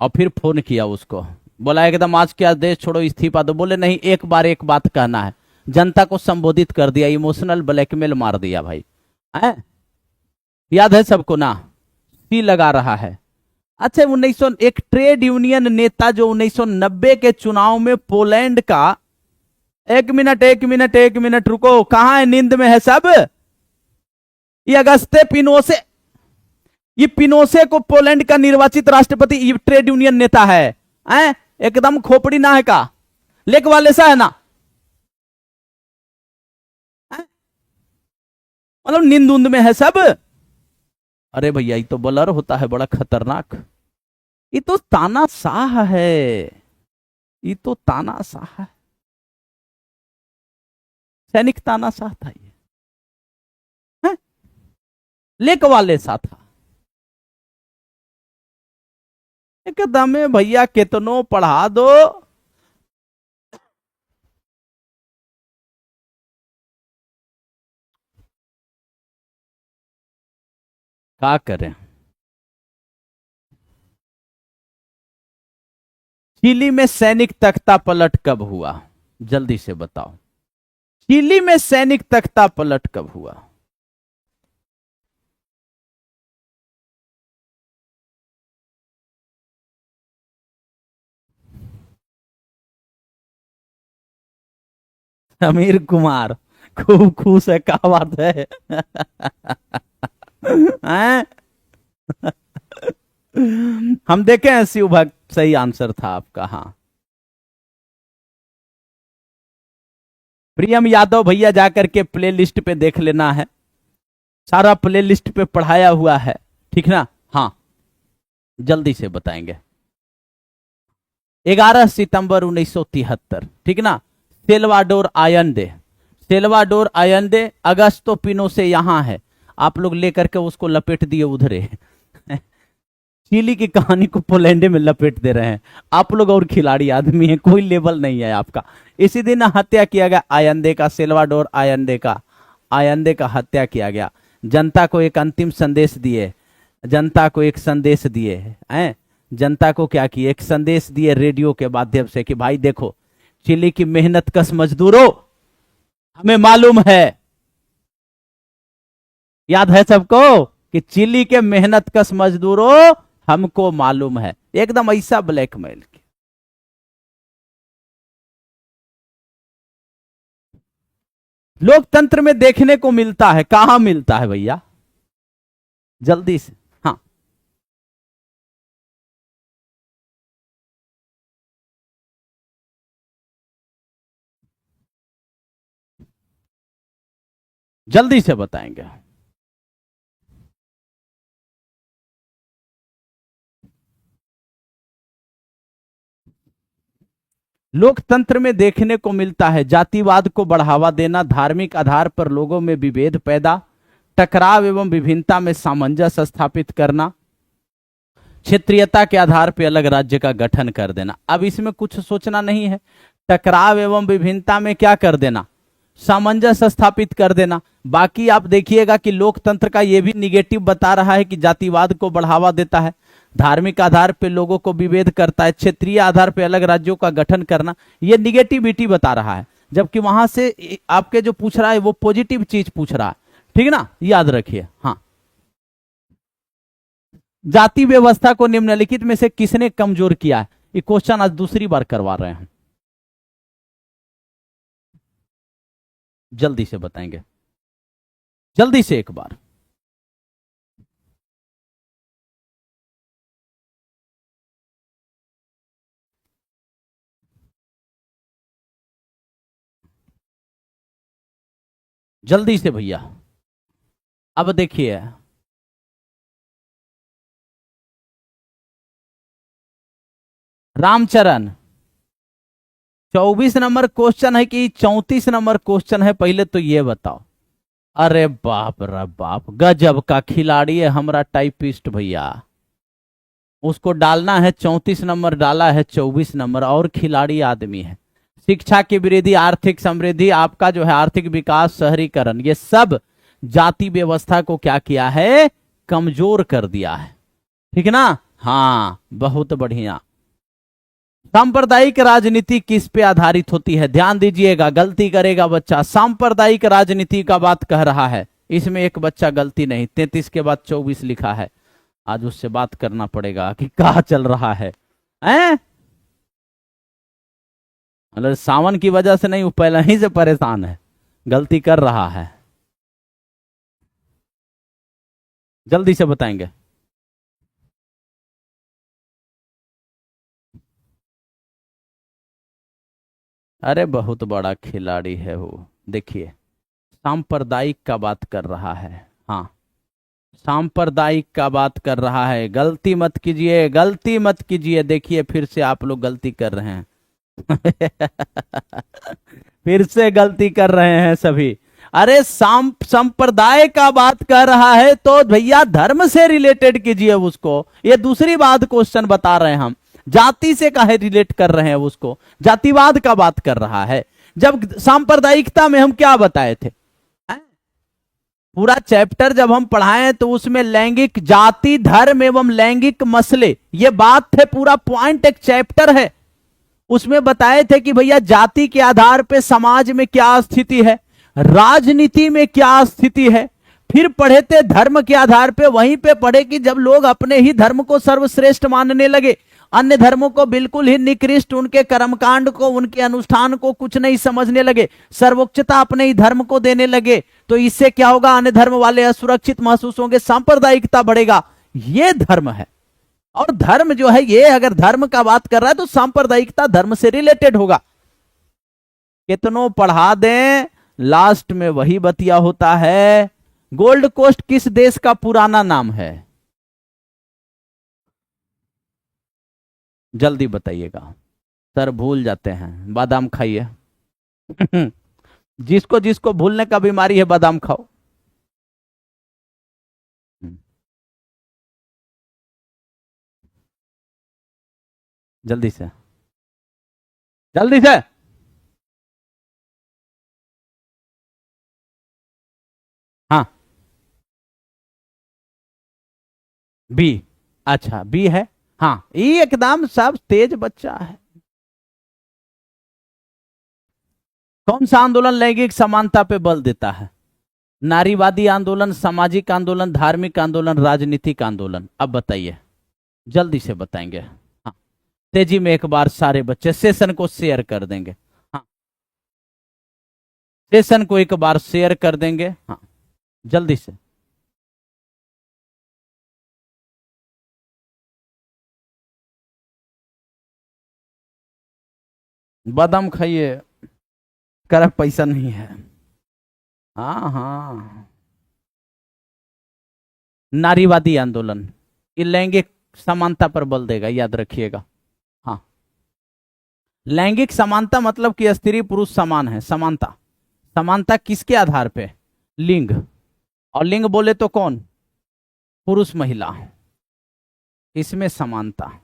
और फिर फोन किया उसको, बोला एकदम आज क्या देश छोड़ो, इस्तीफा दो। बोले नहीं, एक बार एक बात कहना है। जनता को संबोधित कर दिया, इमोशनल ब्लैकमेल मार दिया भाई। याद है सबको ना? सी लगा रहा है। अच्छा, एक ट्रेड यूनियन नेता जो 1990 के चुनाव में पोलैंड का, एक मिनट रुको, कहां है? नींद में है सब? ये अगस्ते पिनोसे, ये पिनोसे को पोलैंड का निर्वाचित राष्ट्रपति, ये ट्रेड यूनियन नेता है। एकदम खोपड़ी ना है का? लेक वाले सा है ना? मतलब नींद उंद में है सब। अरे भैया ये तो बलर होता है बड़ा खतरनाक। ये तो तानाशाह है, ये तो तानाशाह है, सैनिक तानाशाह था ये, है? लेक वाले सा था एकदम। भैया कितनो पढ़ा दो, क्या करें? चिली में सैनिक तख्ता पलट कब हुआ? जल्दी से बताओ, चिली में सैनिक तख्ता पलट कब हुआ? समीर कुमार खूब खुश है, क्या बात है? हैं? हम देखे हैं शिव भक्त, सही आंसर था आपका। हाँ, प्रियम यादव भैया जाकर के प्ले लिस्ट पे देख लेना है, सारा प्ले लिस्ट पे पढ़ाया हुआ है, ठीक ना। हाँ, जल्दी से बताएंगे। 11 सितंबर 1973, ठीक ना। सेल्वाडोर आयंदे, सेल्वाडोर आयंदे, अगस्तो पिनोसे यहां है, आप लोग लेकर के उसको लपेट दिए उधरे। चिली की कहानी को पोलैंड में लपेट दे रहे हैं आप लोग, और खिलाड़ी आदमी है, कोई लेवल नहीं है आपका। इसी दिन हत्या किया गया आयंदे का, सेल्वाडोर आयंदे का हत्या किया गया। जनता को एक अंतिम संदेश दिए, जनता को एक संदेश दिए हैं, जनता को क्या किए, एक संदेश दिए रेडियो के माध्यम से कि भाई देखो, चिली की मेहनत कश मजदूरों, हमें मालूम है, याद है सबको, कि चिली के मेहनत कश मजदूरों हमको मालूम है, एकदम ऐसा ब्लैकमेल किया। लोकतंत्र में देखने को मिलता है, कहां मिलता है भैया, जल्दी से। हाँ, जल्दी से बताएंगे। लोकतंत्र में देखने को मिलता है जातिवाद को बढ़ावा देना, धार्मिक आधार पर लोगों में विभेद पैदा, टकराव एवं विभिन्नता में सामंजस्य स्थापित करना, क्षेत्रीयता के आधार पर अलग राज्य का गठन कर देना। अब इसमें कुछ सोचना नहीं है, टकराव एवं विभिन्नता में क्या कर देना, सामंजस्य स्थापित कर देना। बाकी आप देखिएगा कि लोकतंत्र का यह भी निगेटिव बता रहा है कि जातिवाद को बढ़ावा देता है, धार्मिक आधार पे लोगों को विभेद करता है, क्षेत्रीय आधार पे अलग राज्यों का गठन करना, ये निगेटिविटी बता रहा है। जबकि वहां से आपके जो पूछ रहा है वो पॉजिटिव चीज पूछ रहा है, ठीक ना, याद रखिए। हाँ, जाति व्यवस्था को निम्नलिखित में से किसने कमजोर किया है, ये क्वेश्चन आज दूसरी बार करवा रहे हैं, जल्दी से बताएंगे, जल्दी से एक बार। जल्दी से भैया, अब देखिए, रामचरण 24 नंबर क्वेश्चन है कि 34 नंबर क्वेश्चन है, पहले तो ये बताओ। अरे बाप रे बाप, गजब का खिलाड़ी है हमारा टाइपिस्ट भैया, उसको डालना है 34 नंबर, डाला है 24 नंबर, और खिलाड़ी आदमी है। शिक्षा की वृद्धि, आर्थिक समृद्धि, आपका जो है आर्थिक विकास, शहरीकरण, ये सब जाति व्यवस्था को क्या किया है, कमजोर कर दिया है, ठीक ना। हाँ, बहुत बढ़िया। सांप्रदायिक राजनीति किस पे आधारित होती है, ध्यान दीजिएगा, गलती करेगा बच्चा। सांप्रदायिक राजनीति का बात कह रहा है, इसमें एक बच्चा गलती नहीं, 33 के बाद 24 लिखा है, आज उससे बात करना पड़ेगा कि कहा चल रहा है, मतलब सावन की वजह से नहीं, वो पहले ही से परेशान है, गलती कर रहा है, जल्दी से बताएंगे। अरे बहुत बड़ा खिलाड़ी है वो, देखिए सांप्रदायिक का बात कर रहा है। हाँ, सांप्रदायिक का बात कर रहा है, गलती मत कीजिए, गलती मत कीजिए, देखिए फिर से आप लोग गलती कर रहे हैं। फिर से गलती कर रहे हैं सभी। अरे संप्रदाय का बात कर रहा है तो भैया धर्म से रिलेटेड कीजिए उसको, ये दूसरी बात क्वेश्चन बता रहे हैं हम, जाति से काहे रिलेट कर रहे हैं उसको, जातिवाद का बात कर रहा है। जब सांप्रदायिकता में हम क्या बताए थे, पूरा चैप्टर जब हम पढ़ाए तो उसमें लैंगिक, जाति, धर्म एवं लैंगिक मसले, ये बात थे, पूरा पॉइंट एक चैप्टर है, उसमें बताए थे कि भैया जाति के आधार पे समाज में क्या स्थिति है, राजनीति में क्या स्थिति है। फिर पढ़े थे धर्म के आधार पे, वहीं पे पढ़े कि जब लोग अपने ही धर्म को सर्वश्रेष्ठ मानने लगे, अन्य धर्मों को बिल्कुल ही निकृष्ट, उनके कर्मकांड को, उनके अनुष्ठान को कुछ नहीं समझने लगे, सर्वोच्चता अपने ही धर्म को देने लगे, तो इससे क्या होगा, अन्य धर्म वाले असुरक्षित महसूस होंगे, सांप्रदायिकता बढ़ेगा। ये धर्म है। और धर्म जो है, ये अगर धर्म का बात कर रहा है तो सांप्रदायिकता धर्म से रिलेटेड होगा। कितनों पढ़ा दें, लास्ट में वही बतिया होता है। गोल्ड कोस्ट किस देश का पुराना नाम है? जल्दी बताइएगा। सर भूल जाते हैं, बादाम खाइए। जिसको जिसको भूलने का बीमारी है, बादाम खाओ। जल्दी से, जल्दी से। हाँ, बी। अच्छा, बी है। हाँ, ये एकदम सब तेज बच्चा है। कौन सा आंदोलन लैंगिक समानता पे बल देता है? नारीवादी आंदोलन, सामाजिक आंदोलन, धार्मिक आंदोलन, राजनीतिक आंदोलन? अब बताइए, जल्दी से बताएंगे। हाँ, तेजी में एक बार सारे बच्चे सेशन को शेयर कर देंगे। हाँ, सेशन को एक बार शेयर कर देंगे। हाँ, जल्दी से। बादाम खाइए, कर पैसा नहीं है। हाँ हाँ, नारीवादी आंदोलन, ये लैंगिक समानता पर बल देगा, याद रखिएगा। हाँ, लैंगिक समानता मतलब कि स्त्री पुरुष समान है, समानता। समानता किसके आधार पे? लिंग। और लिंग बोले तो कौन? पुरुष महिला, इसमें समानता।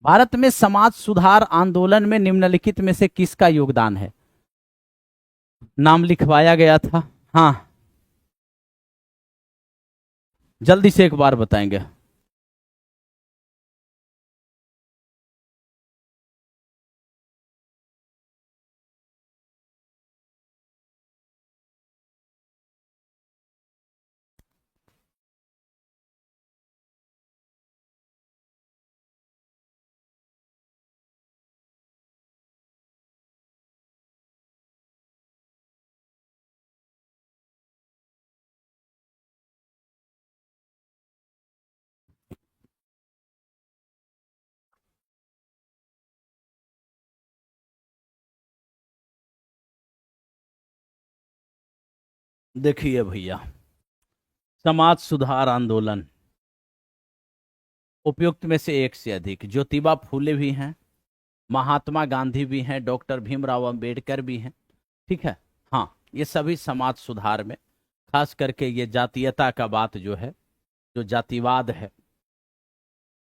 भारत में समाज सुधार आंदोलन में निम्नलिखित में से किसका योगदान है? नाम लिखवाया गया था। हाँ, जल्दी से एक बार बताएंगे। देखिए भैया, समाज सुधार आंदोलन, उपयुक्त में से एक से अधिक। ज्योतिबा फूले भी हैं, महात्मा गांधी भी हैं, डॉक्टर भीमराव अंबेडकर भी हैं। ठीक है। हाँ, ये सभी समाज सुधार में, खास करके ये जातीयता का बात जो है, जो जातिवाद है,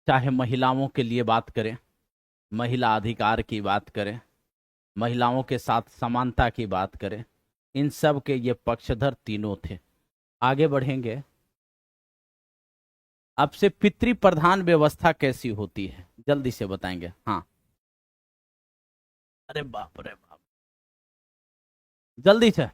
चाहे महिलाओं के लिए बात करें, महिला अधिकार की बात करें, महिलाओं के साथ समानता की बात करें, इन सब के ये पक्षधर तीनों थे। आगे बढ़ेंगे। अब से पितृ प्रधान व्यवस्था कैसी होती है, जल्दी से बताएंगे। हाँ, अरे बाप रे बाप, जल्दी से।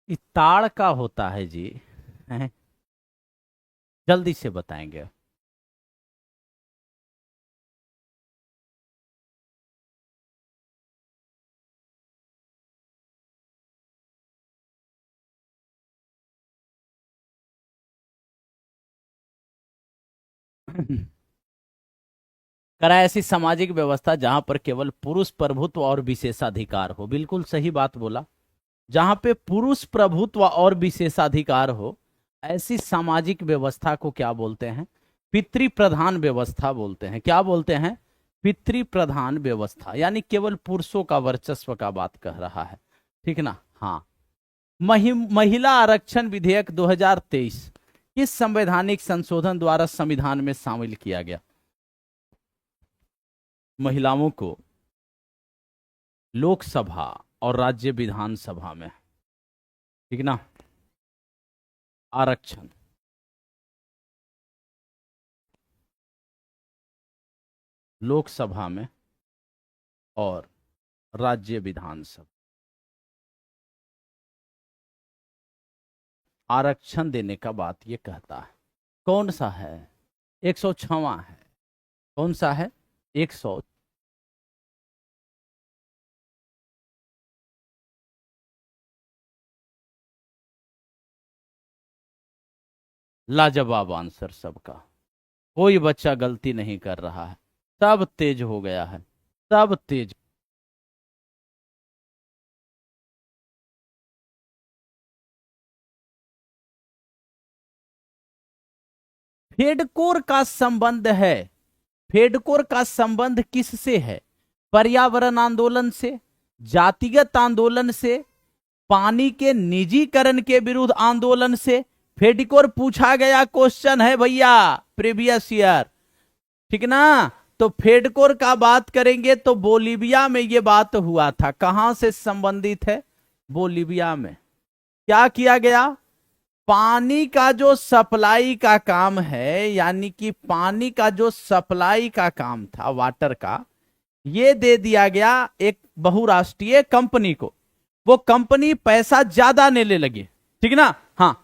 ये ताड़ का होता है जी। हैं? जल्दी से बताएंगे। करा ऐसी सामाजिक व्यवस्था जहां पर केवल पुरुष प्रभुत्व और विशेषाधिकार हो। बिल्कुल सही बात बोला। जहां पे पुरुष प्रभुत्व और विशेषाधिकार हो, ऐसी सामाजिक व्यवस्था को क्या बोलते हैं? पितृ प्रधान व्यवस्था बोलते हैं। क्या बोलते हैं? पितृ प्रधान व्यवस्था, यानी केवल पुरुषों का वर्चस्व का बात कह रहा है। ठीक ना? हाँ। महिला आरक्षण विधेयक 2023 किस संवैधानिक संशोधन द्वारा संविधान में शामिल किया गया? महिलाओं को लोकसभा और राज्य विधानसभा में, ठीक ना, आरक्षण। लोकसभा में और राज्य विधानसभा। आरक्षण देने का बात ये कहता है। कौन सा है? 106वां है। कौन सा है? 100। लाजवाब आंसर सबका, कोई बच्चा गलती नहीं कर रहा है, सब तेज हो गया है, सब तेज। फेडकोर का संबंध है, फेडकोर का संबंध किससे है? पर्यावरण आंदोलन से, जातिगत आंदोलन से, पानी के निजीकरण के विरुद्ध आंदोलन से। फेडकोर पूछा गया क्वेश्चन है भैया, प्रीवियस ईयर, ठीक ना। तो फेडकोर का बात करेंगे तो बोलीविया में ये बात हुआ था। कहां से संबंधित है? बोलीविया में। क्या किया गया? पानी का जो सप्लाई का काम है, यानी कि पानी का जो सप्लाई का काम था वाटर का, ये दे दिया गया एक बहुराष्ट्रीय कंपनी को। वो कंपनी पैसा ज्यादा लेने लगी, ठीक ना। हाँ,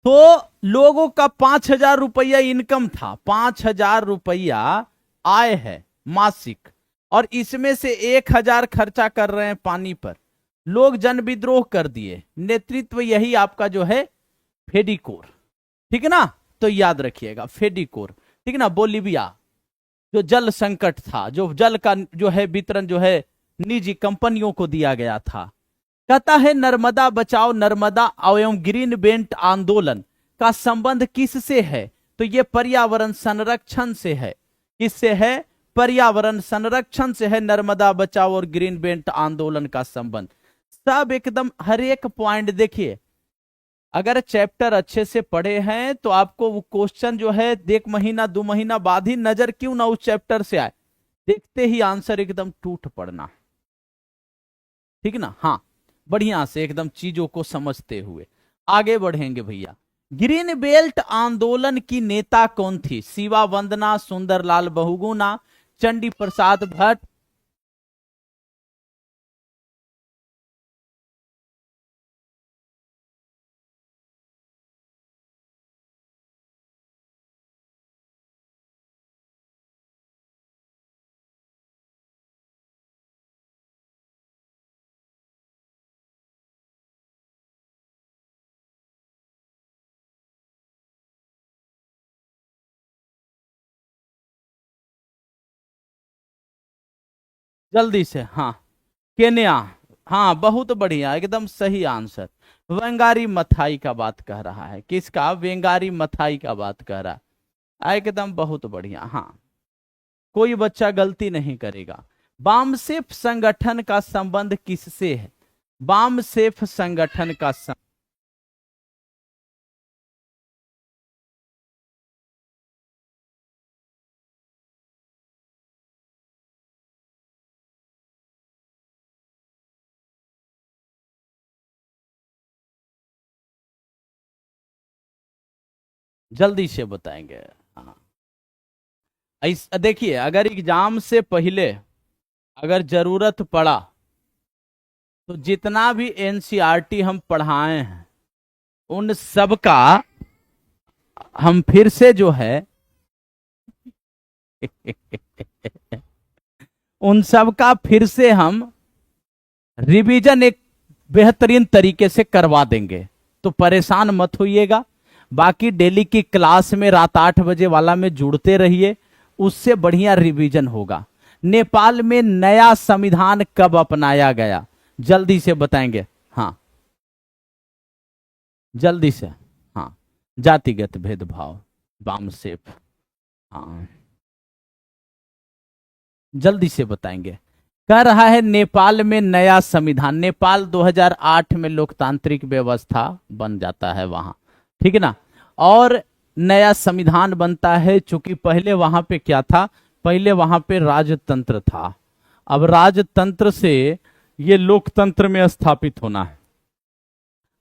तो लोगों का 5,000 रुपया इनकम था, 5,000 रुपया आय है मासिक, और इसमें से 1,000 खर्चा कर रहे हैं पानी पर। लोग जन विद्रोह कर दिए। नेतृत्व यही आपका जो है फेडिकोर, ठीक है ना। तो याद रखिएगा फेडिकोर, ठीक है ना। बोलीविया जो जल संकट था, जो जल का जो है वितरण जो है निजी कंपनियों को दिया गया था। कहता है नर्मदा बचाओ, नर्मदा एवं ग्रीन बेल्ट आंदोलन का संबंध किससे है? तो ये पर्यावरण संरक्षण से है। किससे है? पर्यावरण संरक्षण से है नर्मदा बचाओ और ग्रीन बेल्ट आंदोलन का संबंध। सब एकदम हर एक पॉइंट देखिए। अगर चैप्टर अच्छे से पढ़े हैं तो आपको वो क्वेश्चन जो है 1 महीना 2 महीना बाद ही नजर क्यों ना उस चैप्टर से आए, देखते ही आंसर एकदम टूट पड़ना, ठीक ना। हाँ, बढ़िया से एकदम चीजों को समझते हुए आगे बढ़ेंगे भैया। ग्रीन बेल्ट आंदोलन की नेता कौन थी? शिवा वंदना, सुंदरलाल बहुगुणा, चंडी प्रसाद भट्ट। जल्दी से, हाँ, केन्या। हाँ, बहुत बढ़िया, एकदम सही आंसर। वेंगारी मथाई का बात कह रहा है। किसका? वेंगारी मथाई का बात कह रहा है। एकदम बहुत बढ़िया। हाँ, कोई बच्चा गलती नहीं करेगा। बामसेफ संगठन का संबंध किससे है? बामसेफ संगठन का जल्दी से बताएंगे। हाँ, देखिए, अगर एग्जाम से पहले अगर जरूरत पड़ा तो जितना भी एनसीईआरटी हम पढ़ाए हैं उन सब का हम फिर से जो है उन सब का फिर से हम रिवीजन एक बेहतरीन तरीके से करवा देंगे। तो परेशान मत होइएगा। बाकी डेली की क्लास में रात 8 बजे वाला में जुड़ते रहिए, उससे बढ़िया रिवीजन होगा। नेपाल में नया संविधान कब अपनाया गया? जल्दी से बताएंगे। हाँ, जल्दी से। हाँ, जातिगत भेदभाव, बामसेफ। हाँ, जल्दी से बताएंगे। कह रहा है नेपाल में नया संविधान। नेपाल 2008 में लोकतांत्रिक व्यवस्था बन जाता है वहां, ठीक है ना। और नया संविधान बनता है, चूंकि पहले वहां पे क्या था? पहले वहां पे राजतंत्र था। अब राजतंत्र से ये लोकतंत्र में स्थापित होना है।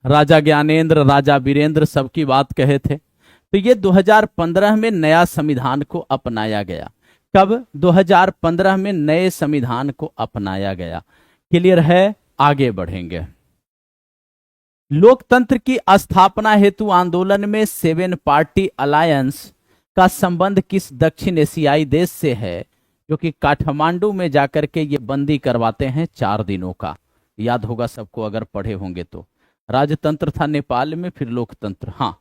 राजा ज्ञानेंद्र, राजा वीरेंद्र सबकी बात कहे थे। तो ये 2015 में नया संविधान को अपनाया गया। कब? 2015 में नए संविधान को अपनाया गया। क्लियर है? आगे बढ़ेंगे। लोकतंत्र की स्थापना हेतु आंदोलन में 7 पार्टी अलायंस का संबंध किस दक्षिण एशियाई देश से है, जो कि काठमांडू में जाकर के ये बंदी करवाते हैं 4 दिनों का। याद होगा सबको अगर पढ़े होंगे तो। राजतंत्र था नेपाल में, फिर लोकतंत्र। हाँ,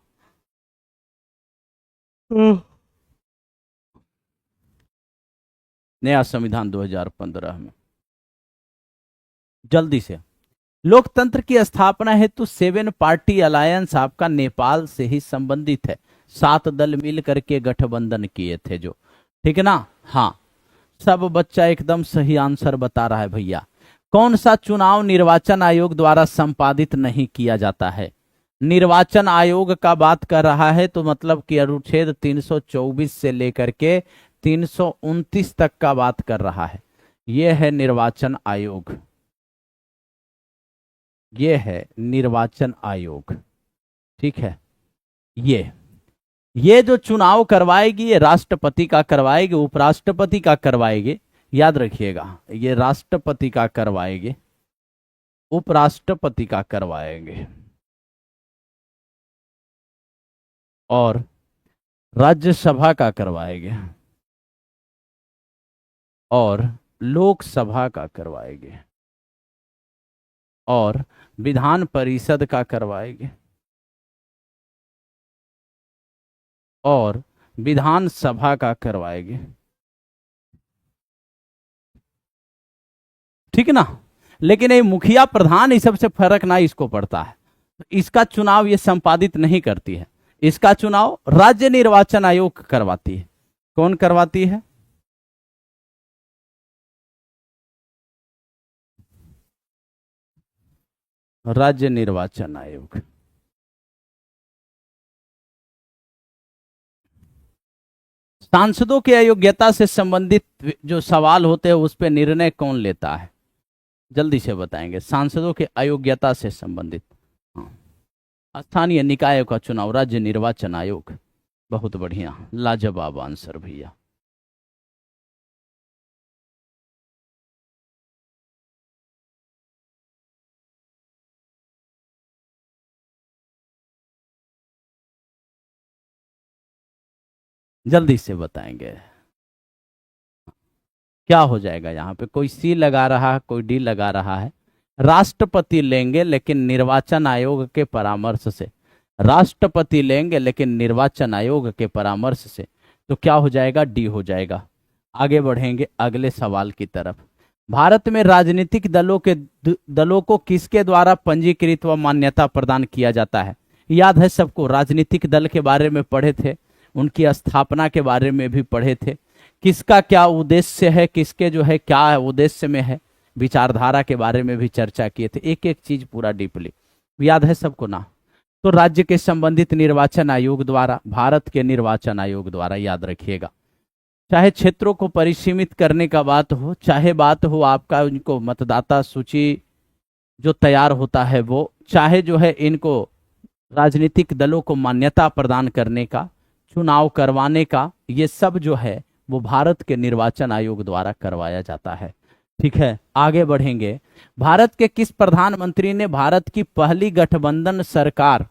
नया संविधान 2015 में। जल्दी से, लोकतंत्र की स्थापना हेतु 7 पार्टी अलायंस आपका नेपाल से ही संबंधित है। 7 दल मिल करके गठबंधन किए थे जो, ठीक है ना। हाँ, सब बच्चा एकदम सही आंसर बता रहा है भैया। कौन सा चुनाव निर्वाचन आयोग द्वारा संपादित नहीं किया जाता है? निर्वाचन आयोग का बात कर रहा है तो मतलब कि अनुच्छेद 324 से लेकर के 329 तक का बात कर रहा है। यह है निर्वाचन आयोग, ये है निर्वाचन आयोग, ठीक है। ये जो चुनाव करवाएगी ये राष्ट्रपति का करवाएगी, उपराष्ट्रपति का करवाएगी। याद रखिएगा, ये राष्ट्रपति का करवाएंगे, उपराष्ट्रपति का करवाएंगे और राज्यसभा का करवाएंगे और लोकसभा का करवाएंगे और विधान परिषद का करवाएंगे और विधानसभा का करवाएंगे, ठीक ना। लेकिन ये मुखिया प्रधान इस सबसे फर्क ना इसको पड़ता है। इसका चुनाव ये संपादित नहीं करती है, इसका चुनाव राज्य निर्वाचन आयोग करवाती है। कौन करवाती है? राज्य निर्वाचन आयोग। सांसदों की अयोग्यता से संबंधित जो सवाल होते हैं उस पर निर्णय कौन लेता है? जल्दी से बताएंगे। सांसदों के अयोग्यता से संबंधित, हाँ, स्थानीय निकायों का चुनाव राज्य निर्वाचन आयोग। बहुत बढ़िया, लाजवाब आंसर भैया। जल्दी से बताएंगे क्या हो जाएगा। यहाँ पे कोई सी लगा रहा है, कोई डी लगा रहा है। राष्ट्रपति लेंगे लेकिन निर्वाचन आयोग के परामर्श से, राष्ट्रपति लेंगे लेकिन निर्वाचन आयोग के परामर्श से, तो क्या हो जाएगा? डी हो जाएगा। आगे बढ़ेंगे अगले सवाल की तरफ। भारत में राजनीतिक दलों को किसके द्वारा पंजीकृत व मान्यता प्रदान किया जाता है? याद है सबको, राजनीतिक दल के बारे में पढ़े थे, उनकी स्थापना के बारे में भी पढ़े थे, किसका क्या उद्देश्य है, किसके जो है क्या उद्देश्य में है, विचारधारा के बारे में भी चर्चा किए थे। एक एक चीज पूरा डीपली याद है सबको ना। तो राज्य के संबंधित निर्वाचन आयोग द्वारा, भारत के निर्वाचन आयोग द्वारा, याद रखिएगा। चाहे क्षेत्रों को परिसीमित करने का बात हो, चाहे बात हो आपका उनको मतदाता सूची जो तैयार होता है वो, चाहे जो है इनको राजनीतिक दलों को मान्यता प्रदान करने का, चुनाव करवाने का, ये सब जो है वो भारत के निर्वाचन आयोग द्वारा करवाया जाता है, ठीक है। आगे बढ़ेंगे। भारत के किस प्रधानमंत्री ने भारत की पहली गठबंधन सरकार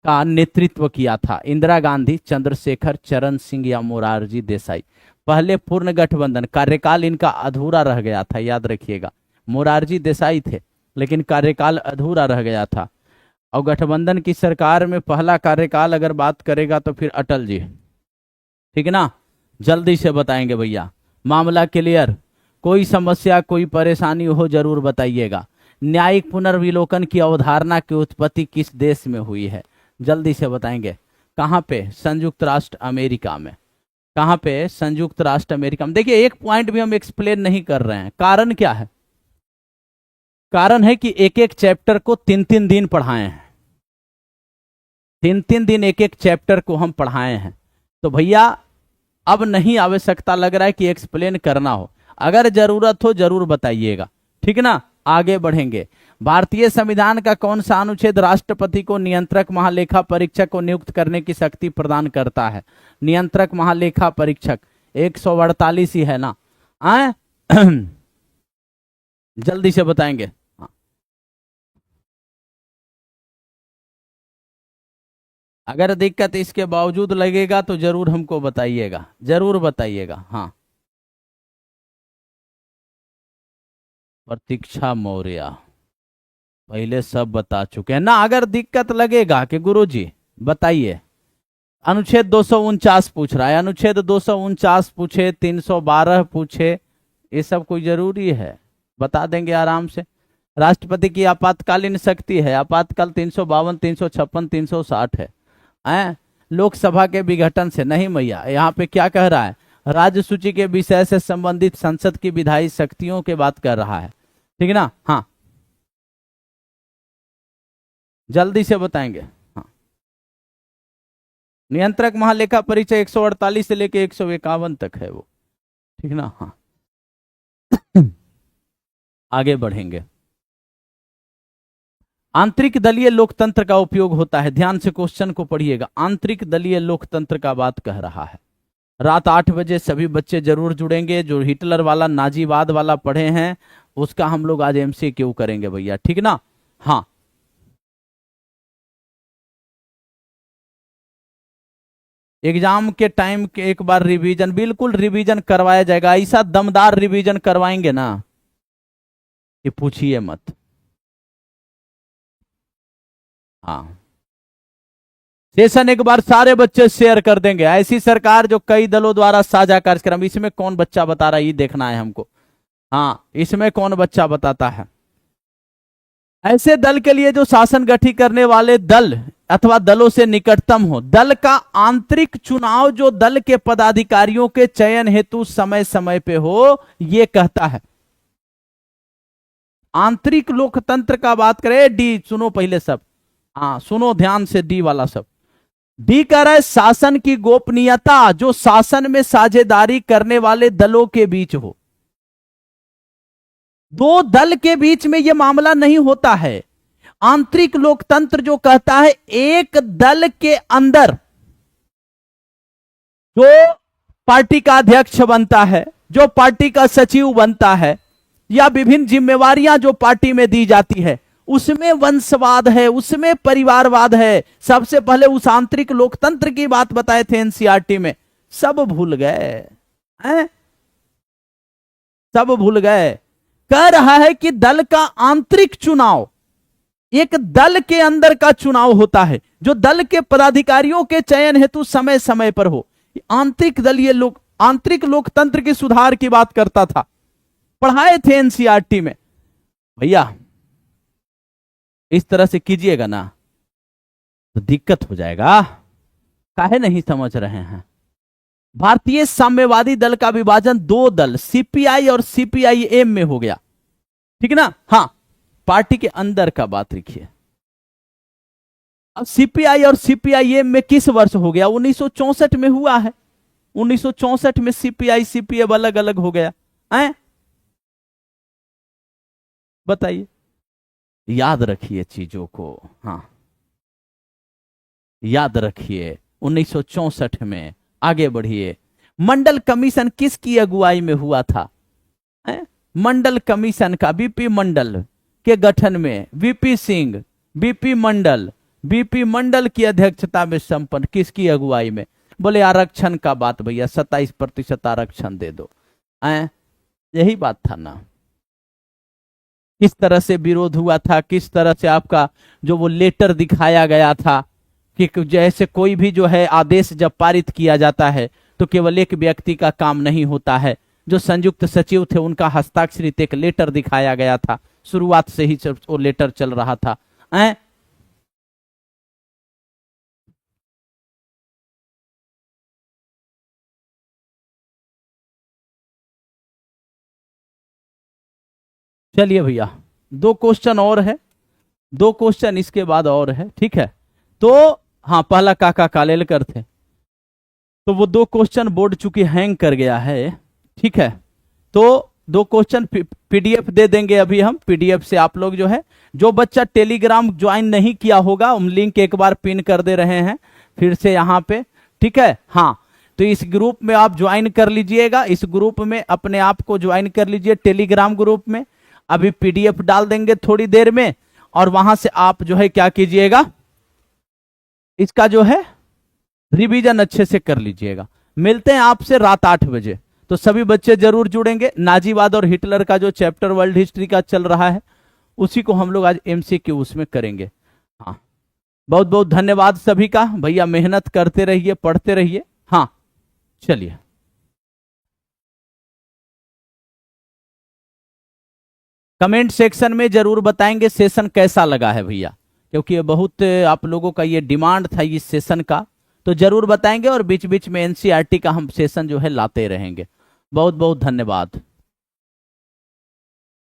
का नेतृत्व किया था? इंदिरा गांधी, चंद्रशेखर, चरण सिंह या मोरारजी देसाई? पहले पूर्ण गठबंधन, कार्यकाल इनका अधूरा रह गया था, याद रखिएगा। मोरारजी देसाई थे लेकिन कार्यकाल अधूरा रह गया था। और गठबंधन की सरकार में पहला कार्यकाल अगर बात करेगा तो फिर अटल जी, ठीक है ना। जल्दी से बताएंगे भैया, मामला क्लियर। कोई समस्या कोई परेशानी हो जरूर बताइएगा। न्यायिक पुनर्विलोकन की अवधारणा की उत्पत्ति किस देश में हुई है? जल्दी से बताएंगे। कहाँ पे? संयुक्त राष्ट्र अमेरिका में। कहाँ पे? संयुक्त राष्ट्र अमेरिका में। देखिए एक पॉइंट भी हम एक्सप्लेन नहीं कर रहे हैं, कारण क्या है? कारण है कि एक एक चैप्टर को 3-3 दिन पढ़ाए हैं, 3-3 दिन एक एक चैप्टर को हम पढ़ाए हैं। तो भैया अब नहीं आवश्यकता लग रहा है कि एक्सप्लेन करना हो, अगर जरूरत हो जरूर बताइएगा, ठीक ना। आगे बढ़ेंगे। भारतीय संविधान का कौन सा अनुच्छेद राष्ट्रपति को नियंत्रक महालेखा परीक्षक को नियुक्त करने की शक्ति प्रदान करता है? नियंत्रक महालेखा परीक्षक 148 ही है ना। आए जल्दी से बताएंगे। अगर दिक्कत इसके बावजूद लगेगा तो जरूर हमको बताइएगा, जरूर बताइएगा। हाँ, प्रतीक्षा मौर्य पहले सब बता चुके हैं ना। अगर दिक्कत लगेगा कि गुरुजी बताइए, अनुच्छेद 249 पूछ रहा है, अनुच्छेद 249 पूछे, 312 पूछे, ये सब कोई जरूरी है? बता देंगे आराम से। राष्ट्रपति की आपातकालीन शक्ति है, आपातकाल 352, 356, 360 है। लोकसभा के विघटन से नहीं मैया, यहाँ पे क्या कह रहा है? राज्य सूची के विषय से संबंधित संसद की विधायी शक्तियों के बात कर रहा है, ठीक है ना। हाँ, जल्दी से बताएंगे। हाँ, नियंत्रक महालेखा परिचय 148 से लेके 151 तक है वो, ठीक ना। हाँ, आगे बढ़ेंगे। आंतरिक दलीय लोकतंत्र का उपयोग होता है, ध्यान से क्वेश्चन को पढ़िएगा। आंतरिक दलीय लोकतंत्र का बात कह रहा है। रात 8 बजे सभी बच्चे जरूर जुड़ेंगे। जो हिटलर वाला नाजीवाद वाला पढ़े हैं उसका हम लोग आज MCQ करेंगे भैया, ठीक ना। हाँ, एग्जाम के टाइम के एक बार रिवीजन, बिल्कुल रिवीजन करवाया जाएगा। ऐसा दमदार रिवीजन करवाएंगे ना कि पूछिए मत। हाँ, सेशन एक बार सारे बच्चे शेयर कर देंगे। ऐसी सरकार जो कई दलों द्वारा साझा कार्यक्रम, इसमें कौन बच्चा बता रहा है ये देखना है हमको। हाँ, इसमें कौन बच्चा बताता है। ऐसे दल के लिए जो शासन गठित करने वाले दल अथवा दलों से निकटतम हो। दल का आंतरिक चुनाव जो दल के पदाधिकारियों के चयन हेतु समय समय पे हो, ये कहता है। आंतरिक लोकतंत्र का बात करें, डी सुनो पहले सब। हाँ, सुनो ध्यान से, डी वाला सब। डी कह रहा है शासन की गोपनीयता जो शासन में साझेदारी करने वाले दलों के बीच हो। दो दल के बीच में यह मामला नहीं होता है। आंतरिक लोकतंत्र जो कहता है एक दल के अंदर जो पार्टी का अध्यक्ष बनता है, जो पार्टी का सचिव बनता है, या विभिन्न जिम्मेवारियां जो पार्टी में दी जाती है, उसमें वंशवाद है, उसमें परिवारवाद है। सबसे पहले उस आंतरिक लोकतंत्र की बात बताए थे NCERT में, सब भूल गए हैं? सब भूल गए। कह रहा है कि दल का आंतरिक चुनाव एक दल के अंदर का चुनाव होता है जो दल के पदाधिकारियों के चयन हेतु समय समय पर हो। आंतरिक दलीय आंतरिक लोकतंत्र के सुधार की बात करता था, पढ़ाए थे NCERT में। भैया इस तरह से कीजिएगा ना तो दिक्कत हो जाएगा। काहे नहीं समझ रहे हैं? भारतीय साम्यवादी दल का विभाजन दो दल CPI और CPIM में हो गया, ठीक है ना। हाँ, पार्टी के अंदर का बात लिखिए। अब CPI और CPIM में किस वर्ष हो गया? 1964 में हुआ है। 1964 में CPI CPM अलग अलग हो गया है। बताइए, याद रखिए चीजों को। हाँ, याद रखिए 1964 में। आगे बढ़िए। मंडल कमीशन किसकी अगुवाई में हुआ था? मंडल कमीशन का बीपी मंडल के गठन में VP सिंह, बीपी मंडल की अध्यक्षता में संपन्न। किसकी अगुवाई में? बोले आरक्षण का बात भैया, 27% आरक्षण दे दो। यही बात था ना। किस तरह से विरोध हुआ था, किस तरह से आपका जो वो लेटर दिखाया गया था कि जैसे कोई भी जो है आदेश जब पारित किया जाता है तो केवल एक व्यक्ति का काम नहीं होता है। जो संयुक्त सचिव थे उनका हस्ताक्षरित एक लेटर दिखाया गया था। शुरुआत से ही वो लेटर चल रहा था। चलिए भैया, दो क्वेश्चन और है, दो क्वेश्चन इसके बाद और है, ठीक है। तो हाँ, पहला काका कालेलकर थे, तो वो दो क्वेश्चन बोर्ड चूंकि हैंग कर गया है, ठीक है। तो दो क्वेश्चन PDF दे देंगे अभी हम। PDF से आप लोग जो है, जो बच्चा टेलीग्राम ज्वाइन नहीं किया होगा, हम लिंक एक बार पिन कर दे रहे हैं फिर से यहाँ पे, ठीक है। हाँ, तो इस ग्रुप में आप ज्वाइन कर लीजिएगा। इस ग्रुप में अपने आप को ज्वाइन कर लीजिए, टेलीग्राम ग्रुप में। अभी PDF डाल देंगे थोड़ी देर में, और वहां से आप जो है क्या कीजिएगा, इसका जो है रिवीजन अच्छे से कर लीजिएगा। मिलते हैं आपसे रात 8 बजे। तो सभी बच्चे जरूर जुड़ेंगे। नाजीवाद और हिटलर का जो चैप्टर वर्ल्ड हिस्ट्री का चल रहा है उसी को हम लोग आज एमसीक्यू उसमें करेंगे। हाँ, बहुत बहुत धन्यवाद सभी का। भैया मेहनत करते रहिए, पढ़ते रहिए। हाँ चलिए, कमेंट सेक्शन में जरूर बताएंगे सेशन कैसा लगा है भैया, क्योंकि ये बहुत आप लोगों का ये डिमांड था इस सेशन का। तो जरूर बताएंगे और बीच बीच में एनसीईआरटी का हम सेशन जो है लाते रहेंगे। बहुत बहुत धन्यवाद।